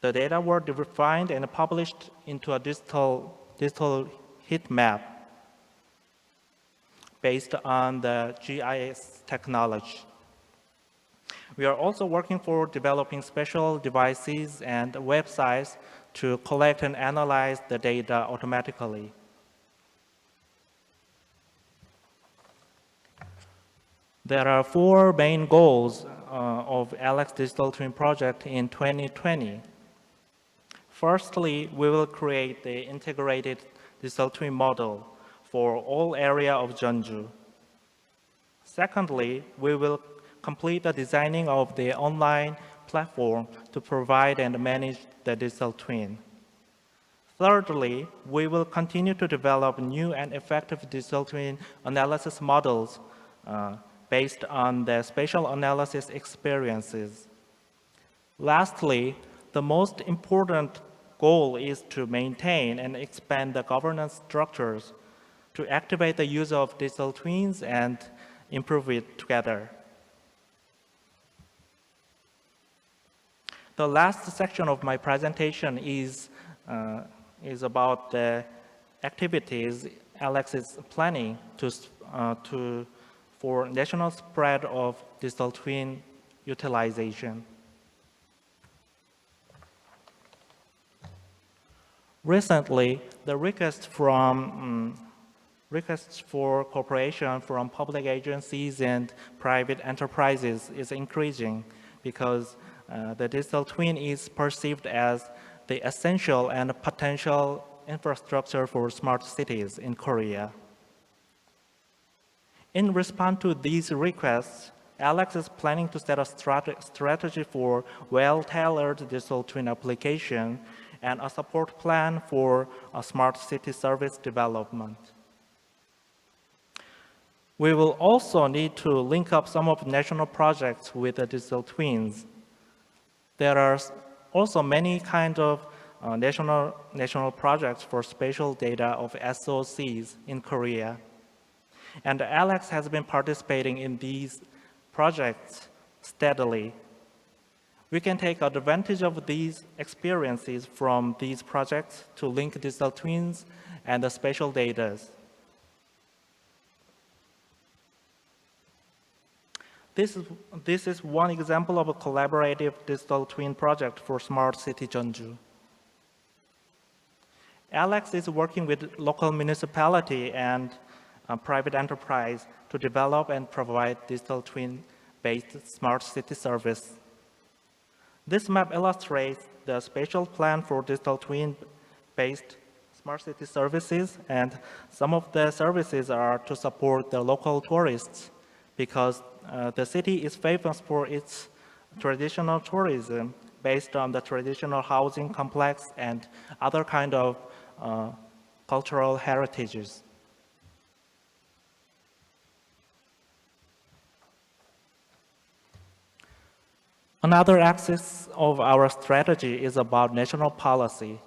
the data were refined and published into a digital heat map based on the GIS technology. We are also working for developing special devices and websites to collect and analyze the data automatically. There are 4 main goals of Alex Digital Twin Project in 2020. Firstly, we will create the integrated digital twin model for all area of Jeonju. Secondly, we will complete the designing of the online platform to provide and manage the digital twin. Thirdly, we will continue to develop new and effective digital twin analysis models based on the spatial analysis experiences. Lastly, the most important goal is to maintain and expand the governance structures to activate the use of digital twins and improve it together. The last section of my presentation is about the activities Alex is planning for national spread of digital twin utilization. Recently, the requests for cooperation from public agencies and private enterprises is increasing because the digital twin is perceived as the essential and potential infrastructure for smart cities in Korea. In response to these requests, Alex is planning to set a strategy for well-tailored digital twin application and a support plan for a smart city service development. We will also need to link up some of the national projects with the digital twins. There are also many kinds of national projects for spatial data of SOCs in Korea. And Alex has been participating in these projects steadily. We can take advantage of these experiences from these projects to link digital twins and the spatial data. This is one example of a collaborative digital twin project for Smart City Jeonju. Alex is working with local municipality and private enterprise to develop and provide digital twin-based smart city service. This map illustrates the spatial plan for digital twin-based smart city services, and some of the services are to support the local tourists because the city is famous for its traditional tourism based on the traditional housing complex and other kind of cultural heritages. Another axis of our strategy is about national policy.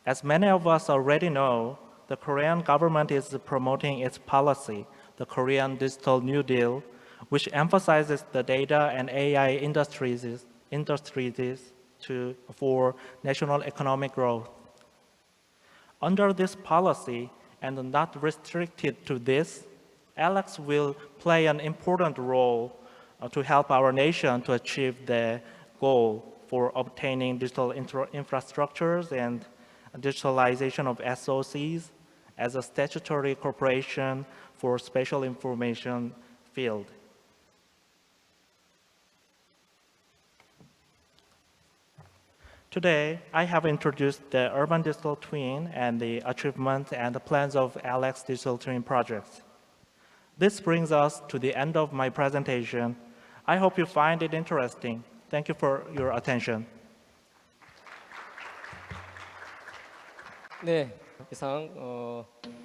As many of us already know, the Korean government is promoting its policy the Korean Digital New Deal, which emphasizes the data and AI industries for national economic growth. Under this policy, and not restricted to this, Alex will play an important role to help our nation to achieve the goal for obtaining digital infrastructures and digitalization of SOCs as a statutory corporation for spatial information field. Today, I have introduced the Urban Digital Twin and the achievements and the plans of Alex Digital Twin projects. This brings us to the end of my presentation. I hope you find it interesting. Thank you for your attention. 네, 이상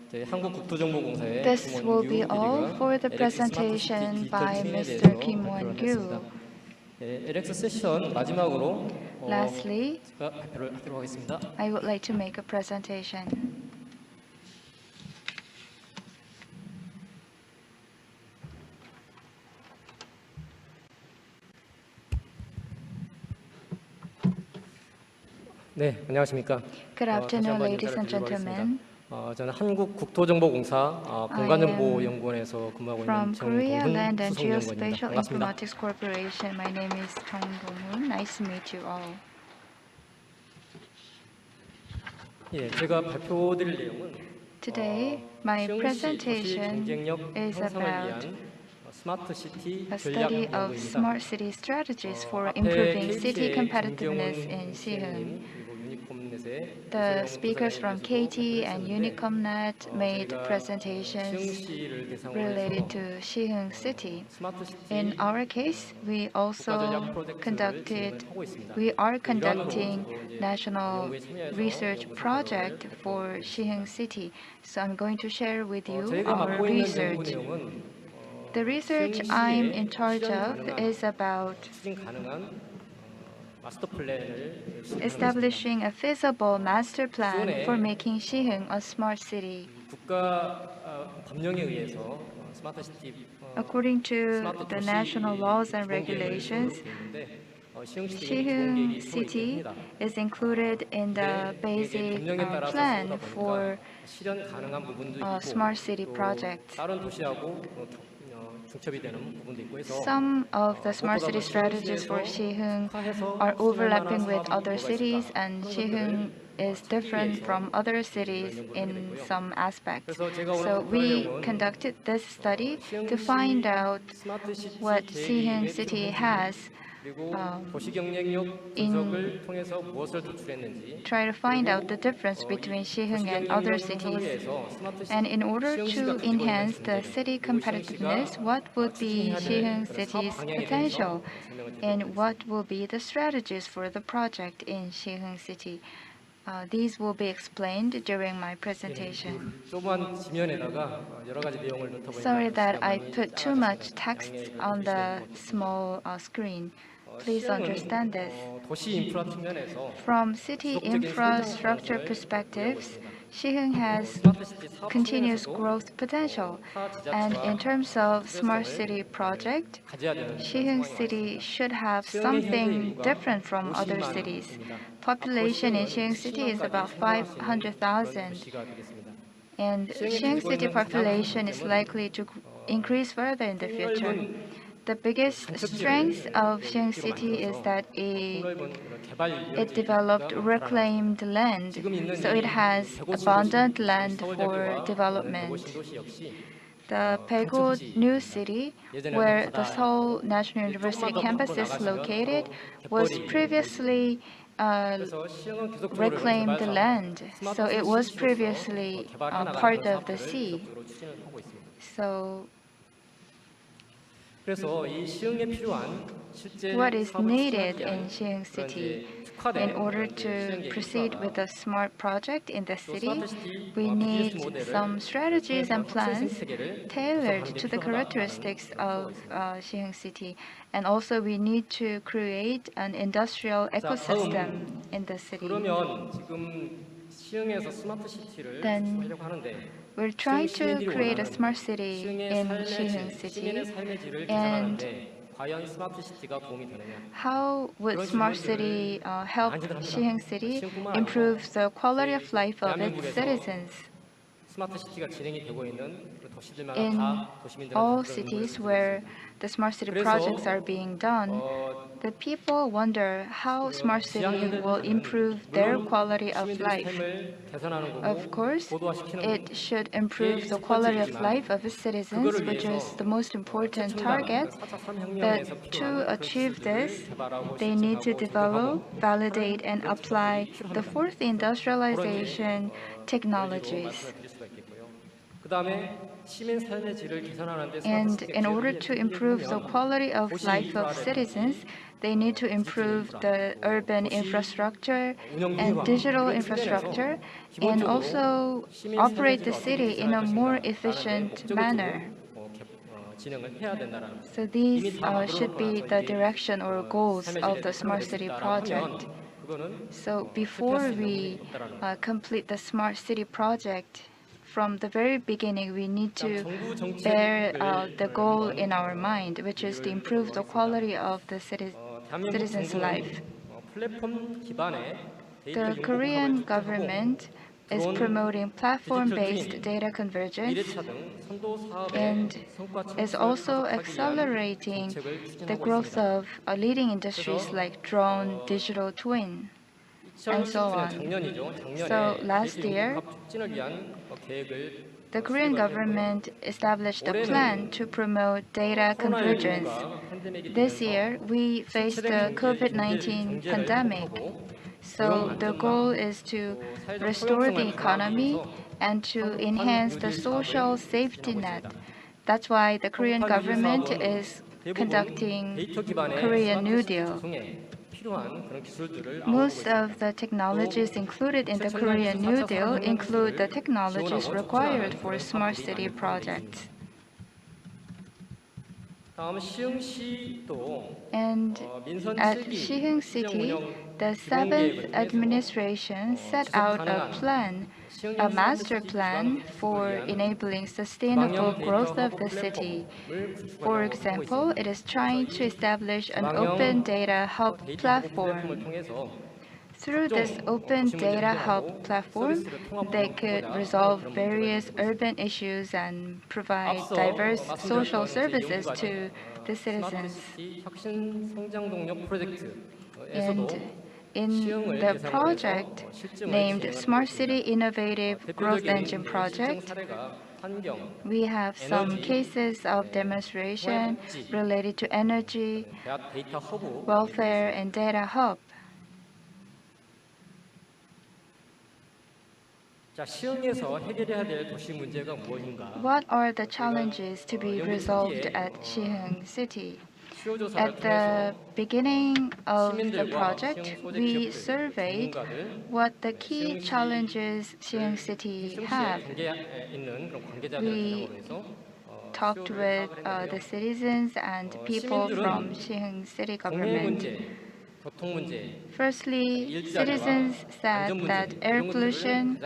저희 한국국토정보공사의 This will be all for the presentation by Mr. Kim Won-gyu. LX 세션 마지막으로 Lastly, 제가 발표를 하도록 하겠습니다. I would like to make a presentation. 네, 안녕하십니까? Good afternoon, 다시 한번 ladies and 인사를 드리도록 gentlemen. 하겠습니다. 저는 한국국토정보공사 공간정보연구원에서 근무하고 From 있는 Korea Land and 수석연구원입니다. Geospatial 반갑습니다. Informatics Corporation, my name is Jung Dong-hoon. Nice to meet you all. 예, 제가 발표드릴 내용은 Today, my 시흥시 도시 presentation 경쟁력 is 향상을 about 위한 스마트 시티 a 전략 study of 연구입니다. smart city strategies for 앞에 improving city KT의 competitiveness 김경훈 in Siheung. 선생님, 그리고 유니콤넷의 The 이소영 speakers from 부사장님께서도 KT and 발표했었는데, Unicomnet made 저희가 presentations 시흥시를 대상으로 related 해서 to Siheung City. 스마트 시티 In our case, we also 국가전략 프로젝트를 conducted, 진행하고 있습니다. we are 일환으로 conducting 저도 이제 national 연구에 참여해서 research 연구 project 성과를 for Siheung City. So I'm going to share with you 저희가 our 맡고 있는 연구 research. 내용은 The research 시흥시에 I'm in charge 실현 of 가능한, is about 추진 가능한 마스터 플랜을 수립하는 establishing a feasible master plan 기존에 for making Siheung a smart city. 것입니다. 국가 법령에 의해서 스마트 시티 According to 스마트 the 도시 national laws and 기본 계획을 regulations, 수립되어 있는데, 시흥시 기본 Siheung 계획이 City 있습니다. is included in the 근데 basic 이게 법령에 따라서 plan 쓰다 for 보니까 실현 가능한 부분도 있고 smart city 또 projects. 다른 도시하고 중첩이 되는 부분도 있고 해서 Some of the smart city strategies for Siheung are overlapping with other cities, and Siheung is different from other cities in some aspects. So we conducted this study to find out 스마트 시티 what 계획 Siheung 이후에 City 필요한 has, 그리고 도시 경쟁력 분석을 통해서 무엇을 도출했는지, try to find out the difference between Siheung and other cities. And in order to enhance the city competitiveness, what would be Siheung City's potential, and what will be the strategies for the project in Siheung City? These will be explained during my presentation. 조그만 지면에다가 여러 가지 내용을 넣다 보니까 Sorry that I 많이 put too much text on the small screen. Please understand this. 도시 인프라 측면에서 From city infrastructure perspectives, Siheung has 스마트 시티 사업 continuous 측면에서도 growth potential. 타 And in 지자체와 terms of smart city project, 가져야 되는 Siheung 상황이 City should have 시흥의 현재 something 인구가 different from other 50만 cities. 입니다. Population in 앞으로 Siheung City is about 시흥까지 성장할 수 있는 그런 500,000, 도시가 되겠습니다. and Siheung City population is likely to increase further in the future. The biggest strength of Siheung City is that 넓은 개발 it developed reclaimed land, so it has abundant land for development. The Pegod New City, where the Seoul National University campus is located, was previously reclaimed land, so it was previously part of the sea. So 그래서 이 시흥에 필요한 실제 what is 사업을 needed 추진하기 위한 in Siheung 그런 City? 이제 In order to proceed with the smart project in the city, we need some strategies and plans tailored to the characteristics of Siheung City. And also we need to create an industrial ecosystem in the city. 그러면 지금 시흥에서 스마트 시티를 Then 구축하려고 하는데 We're trying to create a smart city 시흥의 in 삶의 Siheung 질, 시민의 City. 삶의 질을 And 개선하는데 과연 스마트 시티가 도움이 되느냐? how would smart city help Siheung City improve the quality of life of its citizens? 스마트 시티가 진행이 되고 있는 그 도시들마다 In 다 도시민들은 all 그런 cities 의문을 where the smart city projects are being done, the people wonder how smart city will improve their quality of life. Of course, it should improve the quality of life of its citizens, which is the most important target. But to achieve this, they need to develop, validate, and apply the fourth industrialization technologies. And in order to improve the quality of life of citizens, they need to improve the urban infrastructure and digital infrastructure, and also operate the city in a more efficient manner. So these should be the direction or goals of the Smart City project. So before we complete the Smart City project, from the very beginning, we need to bear the goal in our mind, which is to improve the quality of the citizens' life. The Korean government is promoting platform-based data convergence and is also accelerating the growth of leading industries like drone, digital twin, and so on. So last year, the Korean government established a plan to promote data convergence. This year, we faced the COVID-19 pandemic. So the goal is to restore the economy and to enhance the social safety net. That's why the Korean government is conducting Korean New Deal. Most of the technologies included in the Korean New Deal include the technologies required for smart city projects. And at Siheung City, the 7th administration set out a plan, a master plan for enabling sustainable growth of the city. For example, it is trying to establish an open data hub platform. Through this open data hub platform, they could resolve various urban issues and provide diverse social services to the citizens. And in the project named Smart City Innovative Growth Engine Project, we have some cases of demonstration related to energy, welfare, and data hub. What are the challenges to be resolved at Siheung City? At the beginning of the project, we surveyed what the key challenges Siheung City have. We talked with the citizens and people from Siheung City government. Firstly, citizens said that air pollution,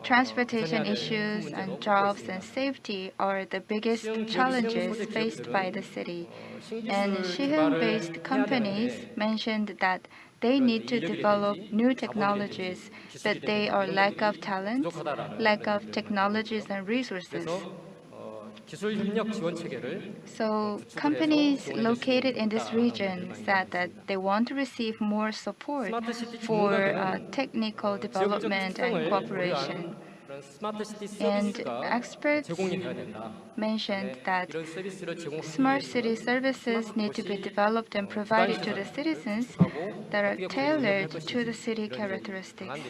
transportation issues, and jobs and safety are the biggest challenges faced by the city. And Siheung-based companies mentioned that they need to develop new technologies, but they are lack of talent, lack of technologies and resources. So companies located in this region said that they want to receive more support for technical development and cooperation. And experts mentioned that smart city services need to be developed and provided to the citizens that are tailored to the city characteristics.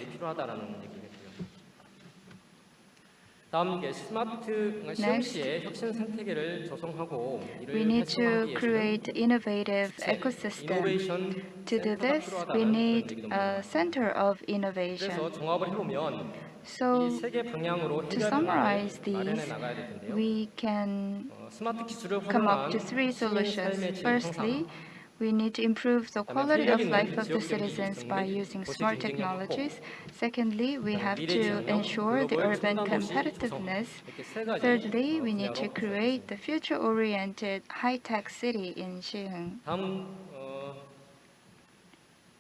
다음 게 스마트 시흥시의 혁신 생태계를 조성하고 We 이를 need to 활성화하기 위해서는 create innovative ecosystem. 이노베이션 To do this, we need a center of innovation. 그래서 종합을 해보면 So, 이 세 개 방향으로 to 해결책을 summarize 마련해 these, 나가야 될 텐데요. we can 스마트 기술을 come 활용한 up to three 시민 solutions. 삶의 질 Firstly, 향상, we need to improve the quality of 활력 life 있는 of the 지역 경제 citizens 육성 by 및 using 도시 smart 경쟁력 확보, technologies. Secondly, we have 미래 to 지향형, ensure the 글로벌 urban 첨단 도시 competitiveness. 조성, 이렇게 세 가지 Thirdly, we need to 분야로 create the future-oriented high-tech city in Siheung. 다음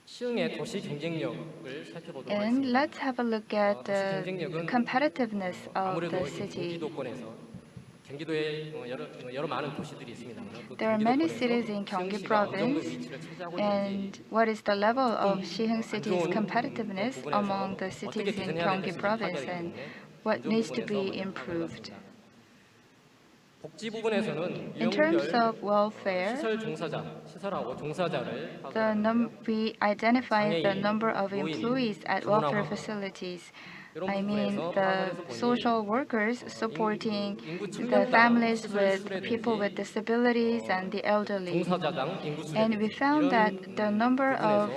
시흥의 도시 경쟁력을 살펴보도록 And 하겠습니다. let's have a look at 도시 the 경쟁력은 competitiveness of 아무래도 the 이 city. 경기도권에서 경기도에 여러 많은 도시들이 있습니다. There are many cities in Gyeonggi Province, and what is the level of Siheung City's competitiveness among the cities in Gyeonggi Province, and what needs to be improved? 복지 부분에서는 In terms 유형별 of welfare, 시설 종사자, 시설하고 종사자를 we identify the number of employees at welfare facilities. I mean the social workers supporting the families with people with disabilities and the elderly. 종사자당 인구 수대 And we found that the number of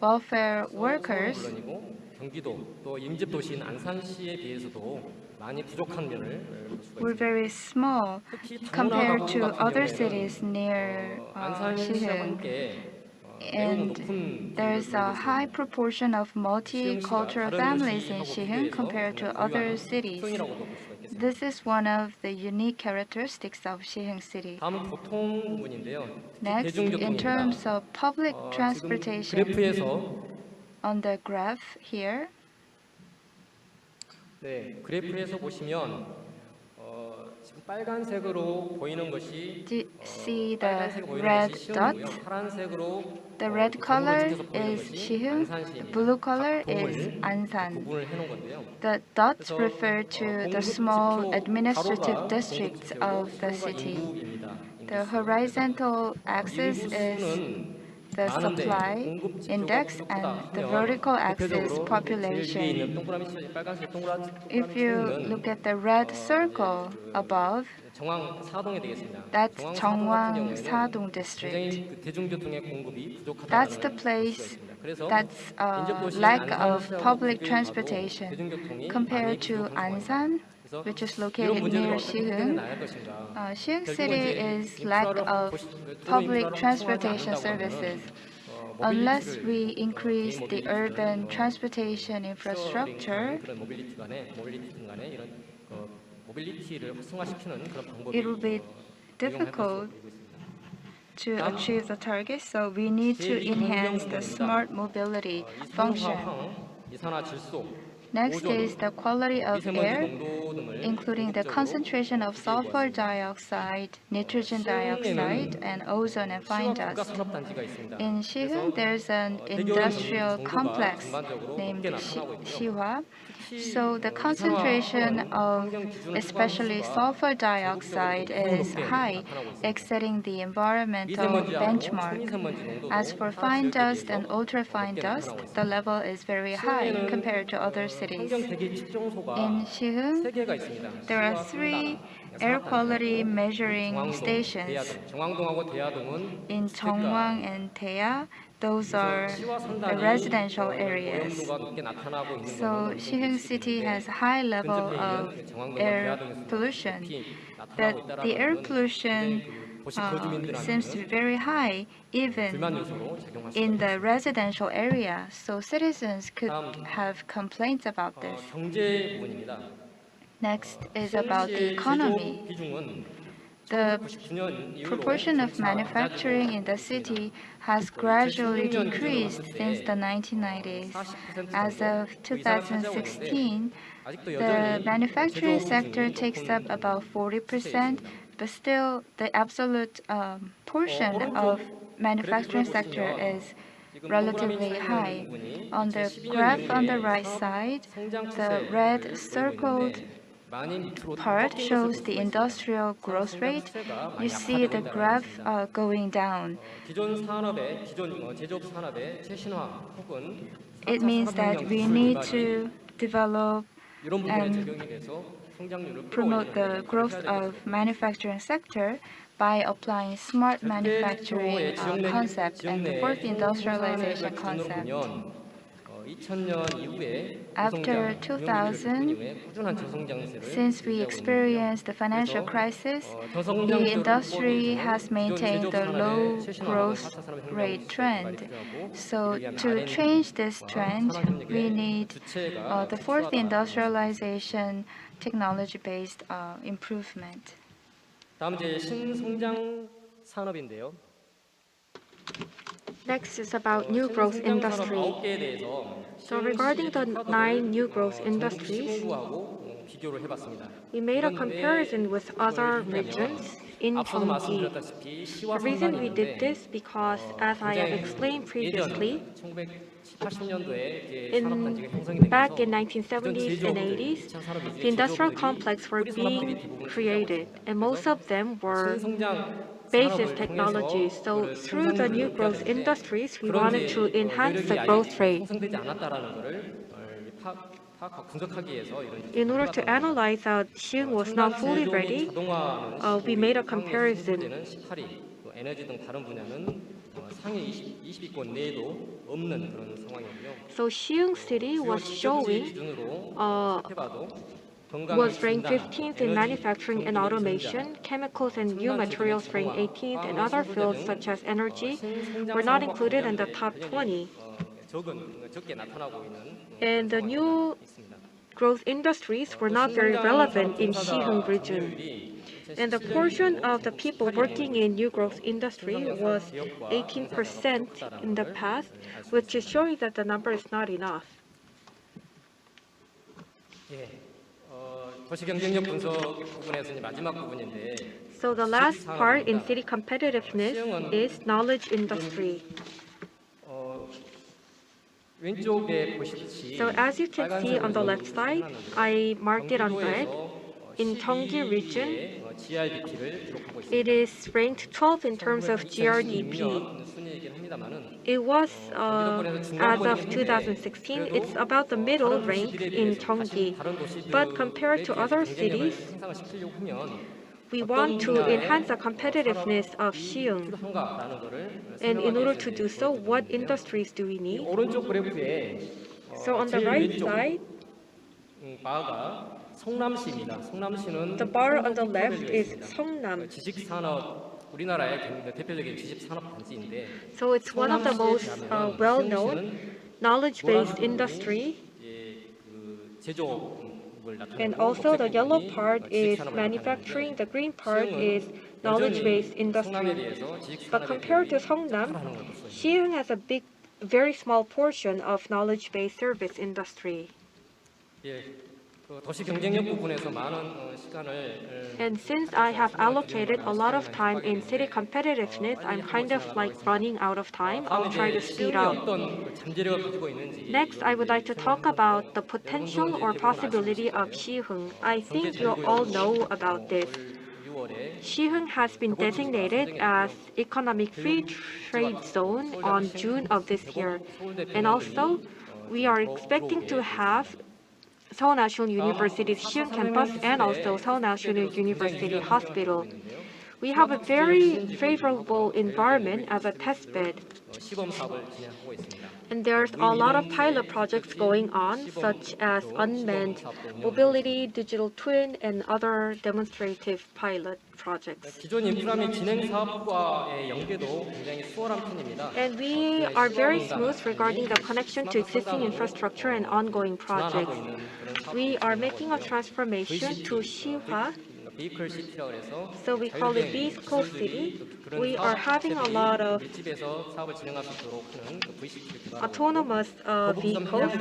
welfare workers 물론이고 경기도 또 임집 도시인 안산시에 비해서도 많이 부족한 면을 볼 수가 were 있습니다. very small 특히 compared to 당문화가구 같은 other 경우에는 cities near 안산시와 Siheung. 함께 매우 And 높은 there's a high proportion of multicultural families in Siheung compared to other cities. 시흥이라고도 볼 수가 있겠습니다. This is one of the unique characteristics of Siheung City. 다음은 교통 부분인데요. Next, in terms 대중교통입니다. of public 지금 transportation, 그래프에서 on the graph here, 네, 그래프에서 보시면 지금 빨간색으로 보이는 것이 see the 빨간색으로 보이는 red 것이 시흥이고요. dots. 파란색으로 The red 건물을 color 찍혀서 보이는 is 것이 Siheung, the 안산시입니다. blue color 각 is 동을 Ansan. 구분을 해놓은 건데요. The dots 그래서 refer to the 공급 small 지표 administrative 가로가 districts 공급 of 지표고 the 세로가 city. 인구입니다. The 인구수. horizontal axis 인구 is 수는 the 많은데 supply 공급 지표가 index 부족하다 and the 하면 vertical axis 대표적으로 제일 위에 population. 있는 동그라미 쳐 빨간색 동그라미 If you 치는 look at the red circle above, 정왕 사동이 되겠습니다. that's 정왕 Jeongwang Sadong district. 굉장히 그 대중교통의 공급이 부족하다는 That's the place that's lack of public transportation compared to Ansan, which is located near Siheung. Siheung City is lack of public transportation services. Unless we increase the urban transportation infrastructure, 그런 모빌리티 간에 이런 모빌리티를 활성화시키는 그런 방법이 it will be difficult to achieve the target, so we need to enhance the smart mobility function. 이산화 질소, Next is the quality of 미세먼지 air, 농도 등을 including the concentration of sulfur dioxide, nitrogen dioxide, and ozone and fine 국가 dust. 산업단지가 있습니다. In Siheung, there's an industrial complex named Siwa. So the concentration of especially sulfur dioxide is high, exceeding the environmental benchmark. As for fine dust and ultrafine dust, the level is very high compared to other cities. In Siheung, 세 개가 있습니다. there are 3 air quality measuring stations. 정왕동하고 대야동은 In Jeongwang and Daeha, those are the residential areas. So Siheung City has high level of air pollution, but the air pollution seems to be very high even in the residential area. So citizens could have complaints about this. 경제 부분입니다. Next is about the economy. 비중은 The 99년 이후로 proportion of manufacturing in the city has gradually decreased since the 1990s. As of 2016, the manufacturing sector takes up about 40%, but still the absolute portion of manufacturing sector is relatively high. On the graph on the right side, the red circled part shows the industrial growth rate. You see the graph going down. 기존 제조업 산업의 최신화 혹은 It means that we need to develop 이런 부분에 and 적용이 돼서 성장률을 promote the 끌어올리는 growth 노력을 해야 of 되겠죠. manufacturing sector by applying smart manufacturing concept and the fourth industrialization concept. 2000년 이후에 After 2000, 꾸준한 저성장세를 since we 유지하고 있는데요. experienced the financial crisis, the industry has maintained the low growth rate trend. So to change this trend, we need the fourth industrialization technology-based improvement. 다음 이제 신성장 산업인데요. Next is about new growth industry. 9개에 대해서 So regarding the 9 new growth industries, 시흥구하고 비교를 해봤습니다. we made a comparison with other regions in 앞서도 Gyeonggi. 말씀드렸다시피 시와 The reason we 성산이 did 있는데 this because, as I have explained previously, 1980년도에 in 산업단지가 형성이 back 되면서 in 1970s and 80s, the industrial complex were being created, and most of them were basis technologies. So through the new growth industries, we wanted to enhance the growth rate. 형성되지 않았다라는 것을 파악하고 분석하기 위해서 이런 In order to analyze that Siung was not fully ready, we made a comparison. 18위, 에너지 등 다른 분야는 상위 20위권 내에도 없는 그런 상황이고요. So Siung City was showing 기준으로 해봐도 was ranked 15th in manufacturing and automation, chemicals and new materials ranked 18th, and other fields such as energy were not included in the top 20. 적게 나타나고 있는 And the new growth industries were not very relevant in Siheung region. And the portion of the people working in new growth industry was 18% in the past, which is showing that the number is not enough. 예, 도시 경쟁력 분석 부분에서 이제 마지막 부분인데 So the last part in city competitiveness is knowledge industry. 왼쪽에 보시듯이 So as you can see on the left side, I marked it on red. In Gyeonggi region, GRDP를 기록하고 있습니다. it is ranked 12th in terms of GRDP. 순위이긴 합니다만은 It was, as of 2016, it's about the middle rank in Gyeonggi. But compared to other cities, 향상을 시키려고 하면 we want to enhance the competitiveness of Siheung. 필요한가라는 거를 And in order to do so, what industries do we need? 오른쪽 그래프에 So on the right side, 바가 성남시입니다. 성남시는 the bar on the left is Seongnam. 지식 산업 우리나라의 대표적인 지식 산업 단지인데 So it's one of the most well-known knowledge-based industry. 제조업을 나타내고 And also the yellow part is manufacturing, the green part is knowledge-based industry. But compared to Seongnam, Siheung has a very small portion of knowledge-based service industry. 예, 도시 경쟁력 부분에서 많은 시간을 And since I have allocated a lot of time in city competitiveness, I'm kind of like running out of time. I'll try to speed up. 어떤 잠재력을 가지고 있는지 Next, I would like to talk about the potential or possibility of Siheung. I think you all know about this. 6월에 Siheung has been designated as economic free trade zone on June of this year. And also, we are expecting to have Seoul National University's Siheung campus and also Seoul National University Hospital. We have a very favorable environment as a test bed. 시범 사업을 진행하고 있습니다. And there's a lot of pilot projects going on, such as unmanned mobility, digital twin, and other demonstrative pilot projects. 기존 인프라 및 진행 사업과의 연계도 굉장히 수월한 편입니다. And we are very smooth regarding the connection to existing infrastructure and ongoing projects. We are making a transformation to Sihwa, 베이클 시티라고 해서 so we call it Vehicle City. We are having a lot of 밀집에서 사업을 진행할 수 있도록 하는 VCT를 개발하고 autonomous vehicles,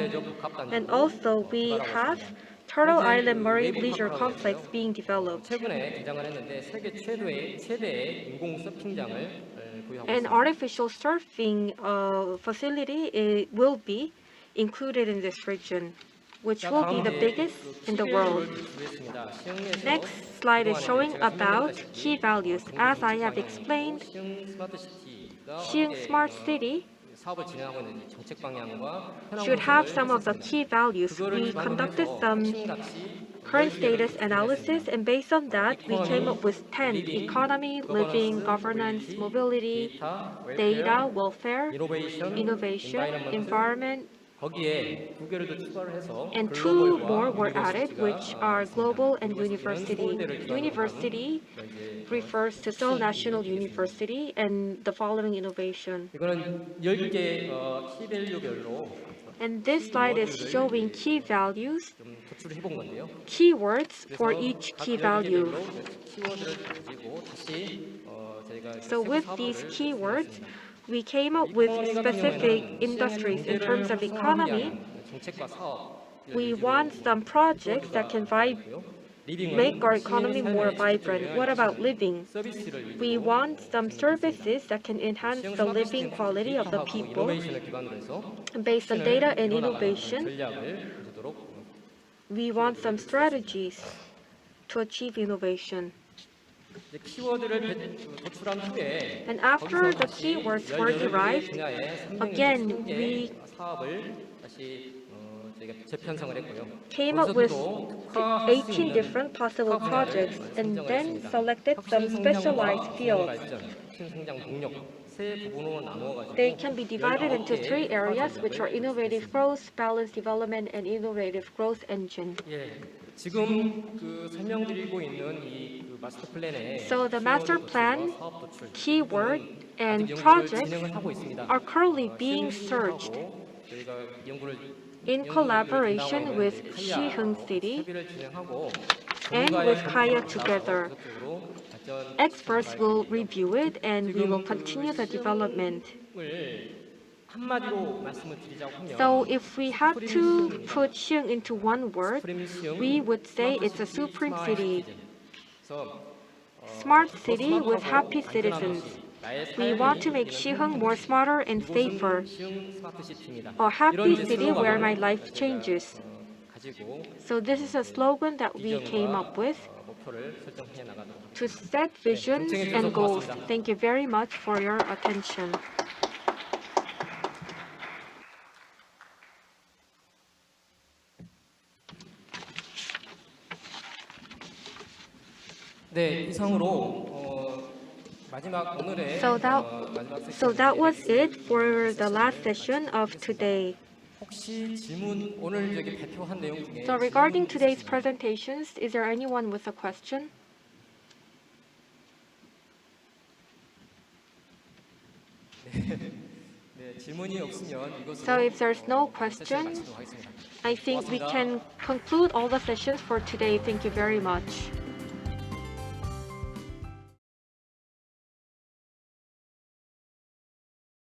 and also we have Turtle Island Marine Leisure Complex being developed. 최근에 개장을 했는데 세계 최대의 인공 서핑장을 보유하고 An 있습니다. artificial surfing facility will be included in this region, which will be the biggest in the world. Next slide is showing about key values. As I have explained, Siheung Smart City 사업을 진행하고 있는 이 정책 방향과 현황 should have 분석을 some of the 했었습니다. key values. 그거를 We 기반으로 conducted 해서 some 핵심같이 current 10개를 status analysis, and based on that, we came up with 10: economy, living, governance, mobility, data, welfare, innovation, environment, 거기에 두 개를 더 추가를 해서 and two 글로벌과 more were added, 유니버시티가 which are global and university는 university. 서울대를 기반으로 University 한 이제 refers to Seoul National University, and the following innovation. 이거는 10개 키밸류별로 And this slide is showing key values, 좀 도출을 해본 건데요. keywords for 그래서 each 각 key value. 10개별로 키워드를 가지고 다시 저희가 So 세부 with 사업을 these keywords, 진행했습니다. we came up with 이코노미 같은 specific 경우에는 industries. In 시행의 terms of 문제를 economy, 활성화하는 정책과 사업 we want some projects that can make our economy more vibrant. What about living? We want some services that can enhance the living quality of the people. Based on data and innovation, we want some strategies to achieve innovation. 도출한 후에 And after the keywords were derived, again, we 사업을 다시 저희가 재편성을 했고요. came up with 18 different possible projects and then selected some specialized fields. 신성장 동력 세 부분으로 나누어가지고 They can be divided into 3 areas, which are innovative growth, balanced development, and innovative growth engine. 예, 지금 그 설명드리고 있는 이그 마스터 플랜에 So the master plan, 사업 도출, keyword, and 아직 연구를 projects 진행을 하고 있습니다. are currently being searched 저희가 연구를 in collaboration with Siheung City and with Kaya together. Experts will review it and we will continue the development. 한마디로 말씀을 드리자고 하면 So if we had to put Siheung into one word, we would say it's a supreme city. Smart city with happy citizens. We want to make Siheung more smarter and safer. A happy city where my life changes. So this is a slogan that we came up with to set visions and goals. Thank you very much for your attention. 네, 이상으로 마지막 오늘의 So that was it for the last 마지막 session of today. 혹시 질문 오늘 여기 발표한 내용 중에 So regarding today's presentations, is there anyone with a question? 네, 질문이 없으면 이것으로 So if there's no 세션을 question, 마치도록 하겠습니다. I think we can conclude all the sessions for today. Thank you very much.